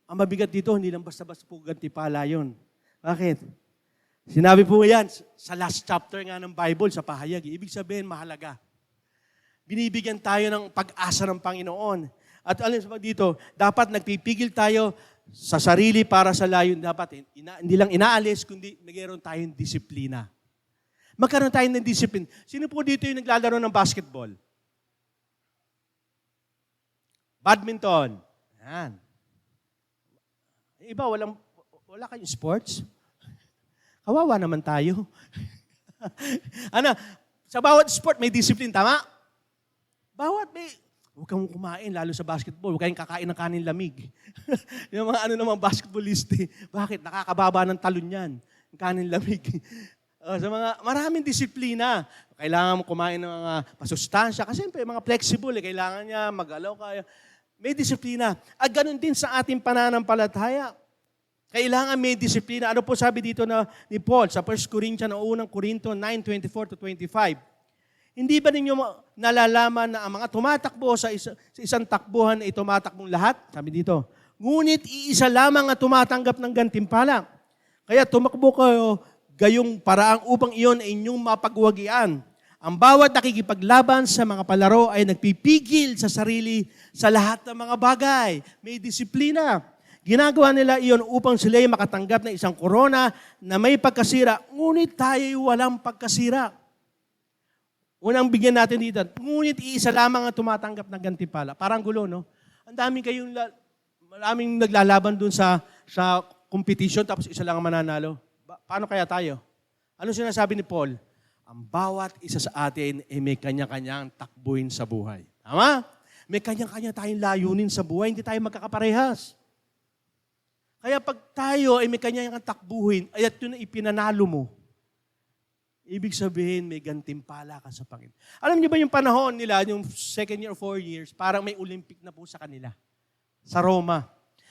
Ang mabigat dito, hindi lang basta-basta po gantimpala yun. Bakit? Sinabi po yan sa last chapter nga ng Bible, sa pahayag. Ibig sabihin, mahalaga. Binibigyan tayo ng pag-asa ng Panginoon. At alam mo dito, dapat nagpipigil tayo sa sarili para sa layunin. Dapat hindi lang inaalis, kundi nagkaroon tayong disiplina. Magkaroon tayo ng discipline. Sino po dito yung naglalaro ng basketball? Badminton. Yan. Iba, wala kayong sports? Kawawa naman tayo. Ano, sa bawat sport may discipline, tama? Huwag kang kumain, lalo sa basketball. Huwag kayong kakain ng kanin lamig. Yung mga namang basketballist, bakit? Nakakababa ng talon yan. Yung kanin lamig. Sa mga maraming disiplina. Kailangan mo kumain ng mga masustansya. Kasi siyempre, mga flexible. Kailangan niya mag-alaw kaya. May disiplina. At ganun din sa ating pananampalataya. Kailangan may disiplina. Ano po sabi dito ni Paul sa 1 Corinthians, unang Corinto 9:24-25? Hindi ba ninyo nalalaman na ang mga tumatakbo sa isang takbuhan ay tumatakbong lahat? Sabi dito. Ngunit iisa lamang ang tumatanggap ng gantimpala. Kaya tumakbo kayo gayong paraang upang iyon ay inyong mapagwagian. Ang bawat nakikipaglaban sa mga palaro ay nagpipigil sa sarili sa lahat ng mga bagay. May disiplina. Ginagawa nila iyon upang sila ay makatanggap ng isang korona na may pagkasira, ngunit tayo ay walang pagkasira. Unang bigyan natin dito, ngunit iisa lamang ang tumatanggap ng gantimpala. Parang gulo, no? Ang maraming naglalaban dun sa competition, tapos isa lang ang mananalo. Paano kaya tayo? Ano sinasabi ni Paul? Ang bawat isa sa atin ay may kanya-kanyang takbuhin sa buhay. Tama? May kanya-kanya tayong layunin sa buhay, hindi tayo magkakaparehas. Kaya pag tayo ay may kanya-kanyang takbuhin, ay at yun na ipinanalo mo, ibig sabihin may gantimpala ka sa Panginoon. Alam niyo ba yung panahon nila, yung second year or 4 years, parang may Olympic na po sa kanila. Sa Roma.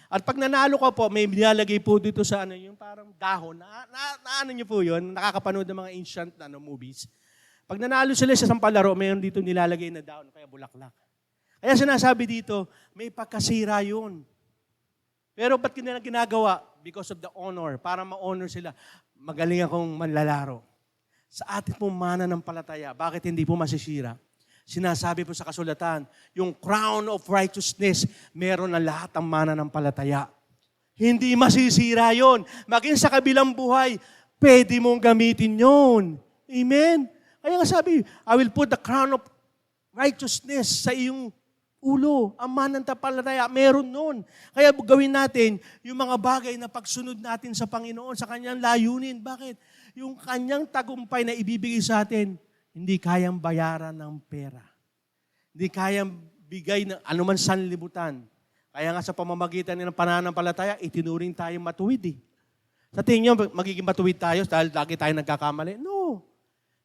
At pag nanalo ka po, may nilalagay po dito sa yung parang dahon. Ano niyo po yun? Nakakapanood ng mga ancient movies. Pag nanalo sila sa isang palaro, mayroon dito nilalagay na dahon, kaya bulaklak. Kaya sinasabi dito, may pagkasira yun. Pero ba't nila ginagawa? Because of the honor. Para ma-honor sila. Magaling akong manlalaro. Sa atin pong mananampalataya, bakit hindi po masisira? Sinasabi po sa kasulatan, yung crown of righteousness, meron na lahat ang mananampalataya. Hindi masisira yon. Maging sa kabilang buhay, pwede mong gamitin yon. Amen? Kaya nga sabi, I will put the crown of righteousness sa iyong ulo. Ang mananampalataya, meron nun. Kaya gawin natin yung mga bagay na pagsunod natin sa Panginoon, sa Kanyang layunin. Bakit? Yung Kanyang tagumpay na ibibigay sa atin, hindi kayang bayaran ng pera. Hindi kayang bigay ng anuman sanlibutan. Kaya nga sa pamamagitan ng pananampalataya, itinuring tayong matuwid eh. Sa tingin nyo, magiging matuwid tayo dahil lagi tayo nagkakamali? No.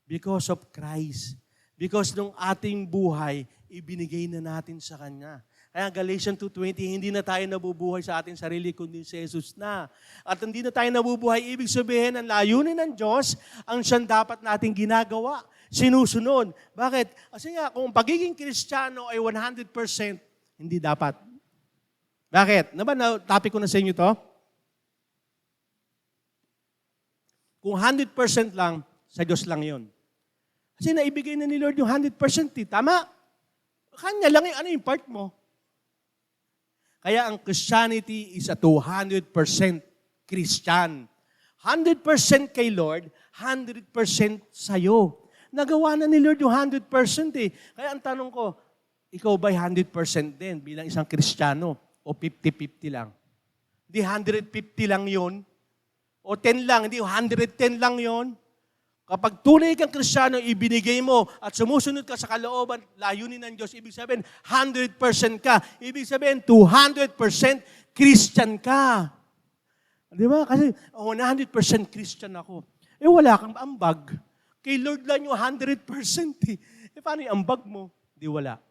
Because of Christ. Because nung ating buhay, ibinigay na natin sa Kanya. Kaya Galatians 2:20, hindi na tayo nabubuhay sa ating sarili, kundi si Jesus na. At hindi na tayo nabubuhay, ibig sabihin, ang layunin ng Diyos, ang siyang dapat nating ginagawa, sinusunod. Bakit? Kasi nga, kung pagiging Kristiyano ay 100%, hindi dapat. Bakit? Na-topic ko na sa inyo to? Kung 100% lang, sa Diyos lang yun. Kasi naibigay na ni Lord yung 100%. Tama? Kanya lang ano yung part mo. Kaya ang Christianity is a 200% Christian. 100% kay Lord, 100% sa'yo. Nagawa na ni Lord yung 100% eh. Kaya ang tanong ko, ikaw ba'y 100% din bilang isang Kristiyano? O 50-50 lang? Hindi 150 lang yun. O 10 lang, hindi 110 lang yun. Kapag tunay kang Kristiyano, ibinigay mo at sumusunod ka sa kalooban, layunin ng Diyos, ibig sabihin, 100% ka. Ibig sabihin, 200% Christian ka. Di ba? Kasi 100% Christian ako. Wala kang ambag. Kay Lord lang yung 100% eh. Paano yung ambag mo? Di wala.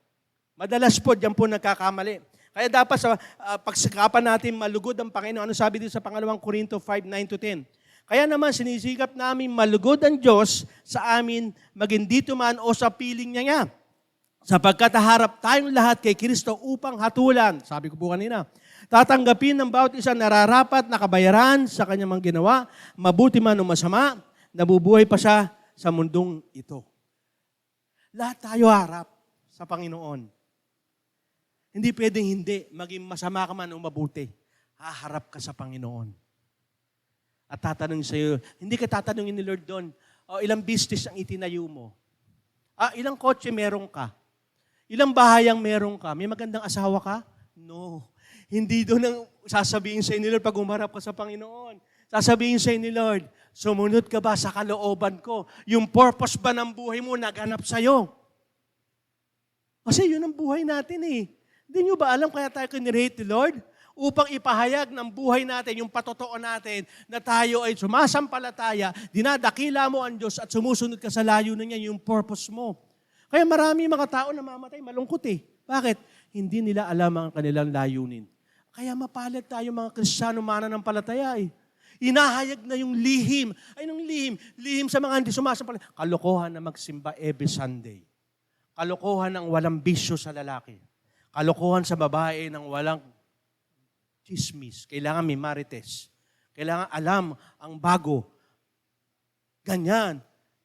Madalas po, diyan po nagkakamali. Kaya dapat sa pagsikapan natin malugod ang Panginoon. Ano sabi dito sa 2 Corinto 5:9-10? Kaya naman sinisikap namin malugod ang Diyos sa amin, maging dito man o sa piling niya. Sapagkat harap tayong lahat kay Kristo upang hatulan. Sabi ko po kanina, tatanggapin ng bawat isa nararapat na kabayaran sa kanyang mga ginawa, mabuti man o masama, nabubuhay pa siya sa mundong ito. Lahat tayo harap sa Panginoon. Hindi pwedeng hindi, maging masama ka man o mabuti. Haharap ka sa Panginoon. At tatanungin sa iyo, hindi ka tatanungin ni Lord doon, ilang business ang itinayo mo? Ilang kotse meron ka? Ilang bahay ang meron ka? May magandang asawa ka? No. Hindi doon ang sasabihin sa ni Lord pag umarap ka sa Panginoon. Sasabihin sa ni Lord, sumunod ka ba sa kalooban ko? Yung purpose ba ng buhay mo naganap sa'yo? Kasi yun ang buhay natin eh. Hindi nyo ba alam kaya tayo kinirate ni Lord? Upang ipahayag ng buhay natin, yung patotoo natin, na tayo ay sumasampalataya, dinadakila mo ang Diyos at sumusunod ka sa layunin niya, yung purpose mo. Kaya marami mga tao namamatay, malungkot eh. Bakit? Hindi nila alam ang kanilang layunin. Kaya mapalad tayo mga Kristiyano mananampalataya eh. Inahayag na yung lihim. Ay, nung lihim? Lihim sa mga hindi sumasampalataya. Kalokohan na magsimba every Sunday. Kalokohan ng walang bisyo sa lalaki. Kalokohan sa babae ng walang chismis. Kailangan may marites. Kailangan alam ang bago. Ganyan.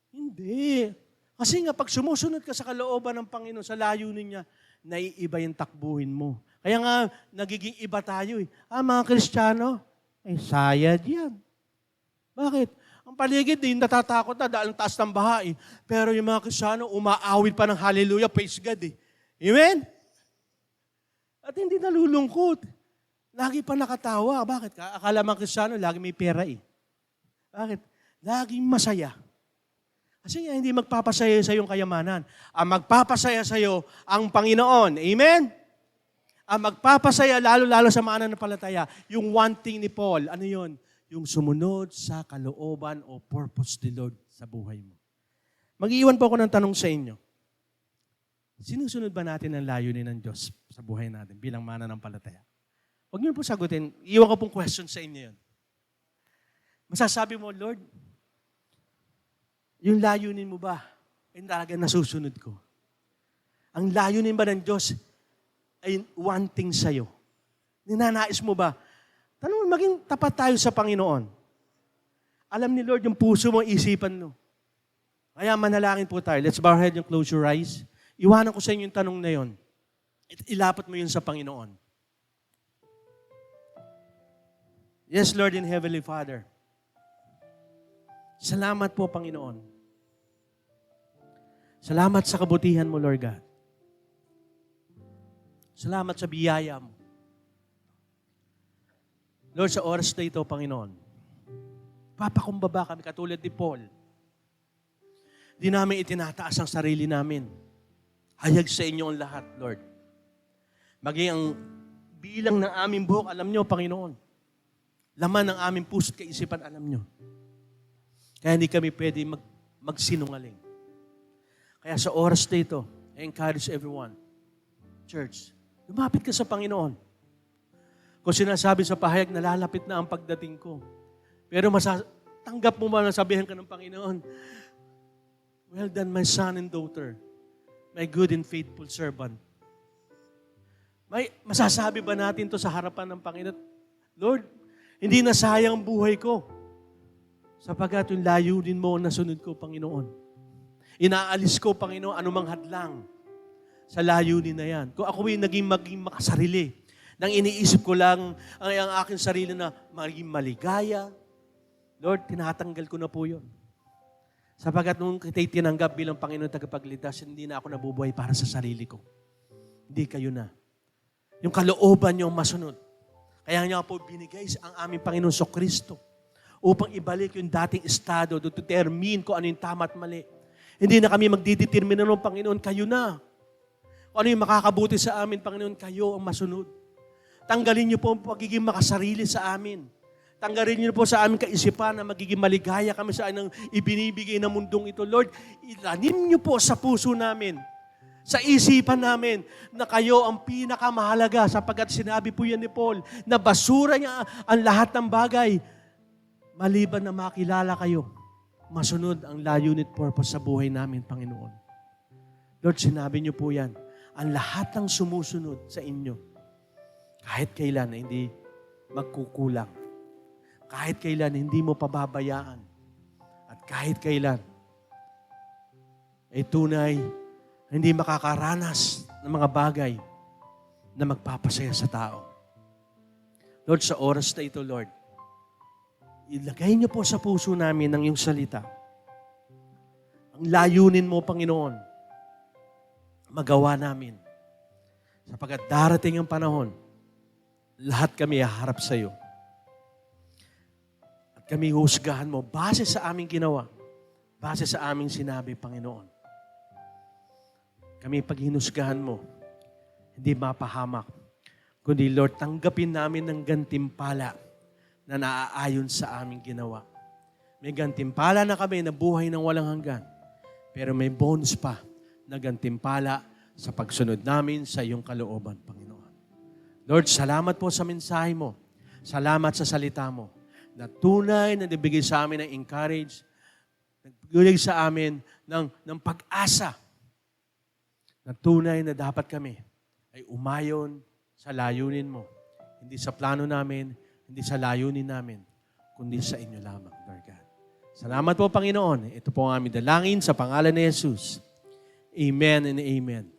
Hindi. Kasi nga, pag sumusunod ka sa kalooban ng Panginoon, sa layunin niya, naiiba yung takbuhin mo. Kaya nga, nagiging iba tayo eh. Mga Kristiyano, sayad yan. Bakit? Ang paligid, yung natatakot na dahil ang taas ng baha eh. Pero yung mga Kristiyano, umaawit pa ng hallelujah, praise God eh. Amen? At hindi nalulungkot. Lagi pa nakatawa. Bakit? Akala mga Kristiyano, lagi may pera eh. Bakit? Laging masaya. Kasi hindi magpapasaya sa iyong kayamanan. Ang magpapasaya sa iyo, ang Panginoon. Amen? Ang magpapasaya, lalo-lalo sa mga nananampalataya, yung one thing ni Paul, ano yun? Yung sumunod sa kalooban o purpose ni Lord sa buhay mo. Mag-iwan po ako ng tanong sa inyo. Sinusunod ba natin ang layunin ng Diyos sa buhay natin bilang mananampalataya? Huwag niyo po sagutin. Iwan ko pong question sa inyo yun. Masasabi mo, Lord, yung layunin mo ba ay talaga nasusunod ko? Ang layunin ba ng Diyos ay one thing sa'yo? Ninanais mo ba? Tanong, maging tapat tayo sa Panginoon. Alam ni Lord yung puso mo, isipan mo. Kaya manalangin po tayo. Let's bow our head and close your eyes. Iwanan ko sa inyo yung tanong na yon. Ilapat mo yun sa Panginoon. Yes, Lord and Heavenly Father. Salamat po, Panginoon. Salamat sa kabutihan mo, Lord God. Salamat sa biyaya mo. Lord, sa oras na ito, Panginoon, papakumbaba kami katulad ni Paul. Di namin itinataas ang sarili namin. Hayag sa inyo ang lahat, Lord. Maging ang bilang ng aming buhok, alam nyo, Panginoon. Laman ng aming puso't kaisipan, alam nyo. Kaya hindi kami pwede magsinungaling. Kaya sa oras na ito, I encourage everyone, church, lumapit ka sa Panginoon. Kung sinasabi sa pahayag, nalalapit na ang pagdating ko. Pero tanggap mo ba na sabihan ka ng Panginoon, well done, my son and daughter, my good and faithful servant. Masasabi ba natin to sa harapan ng Panginoon? Lord, hindi na sayang buhay ko. Sapagkat yung layunin mo, nasunod ko, Panginoon. Inaalis ko, Panginoon, anumang hadlang sa layunin na yan. Kung ako ay maging makasarili, nang iniisip ko lang ang aking sarili na maging maligaya, Lord, tinatanggal ko na po yun. Sapagkat nung kita'y tinanggap bilang Panginoon tagapagligtas, hindi na ako nabubuhay para sa sarili ko. Hindi kayo na. Yung kalooban niyong masunod. Kaya niya po binigay ang aming Panginoon sa Kristo upang ibalik yung dating estado, to determine kung ano yung tama at mali. Hindi na kami magdidetermine ng Panginoon, kayo na. Kung ano yung makakabuti sa amin, Panginoon, kayo ang masunod. Tanggalin niyo po ang pagiging makasarili sa amin. Tanggalin niyo po sa aming kaisipan na magiging maligaya kami sa anong ibinibigay ng mundong ito. Lord, ilanim niyo po sa puso namin, sa isipan namin, na kayo ang pinakamahalaga sapagkat sinabi po yan ni Paul, na basura niya ang lahat ng bagay maliban na makilala kayo, masunod ang layunin at purpose sa buhay namin, Panginoon. Lord, sinabi niyo po yan. Ang lahat ng sumusunod sa inyo, kahit kailan hindi magkukulang. Kahit kailan hindi mo pababayaan. At kahit kailan ay tunay hindi makakaranas ng mga bagay na magpapasaya sa tao. Lord, sa oras na ito, Lord, ilagay niyo po sa puso namin ang iyong salita. Ang layunin mo, Panginoon, magawa namin. Sapagkat darating ang panahon, lahat kami haharap sa iyo. At kami husgahan mo base sa aming ginawa, base sa aming sinabi, Panginoon. Kami pag hinusgahan mo, hindi mapahamak, kundi Lord, tanggapin namin ng gantimpala na naaayon sa aming ginawa. May gantimpala na kami na buhay ng walang hanggan, pero may bonus pa na gantimpala sa pagsunod namin sa iyong kalooban, Panginoon. Lord, salamat po sa mensahe mo. Salamat sa salita mo na tunay na nabigay sa amin ng encourage, nagbigay sa amin ng pag-asa na tunay na dapat kami ay umayon sa layunin mo. Hindi sa plano namin, hindi sa layunin namin, kundi sa inyo lamang, Lord God. Salamat po, Panginoon. Ito po ang aming dalangin sa pangalan ni Jesus. Amen and amen.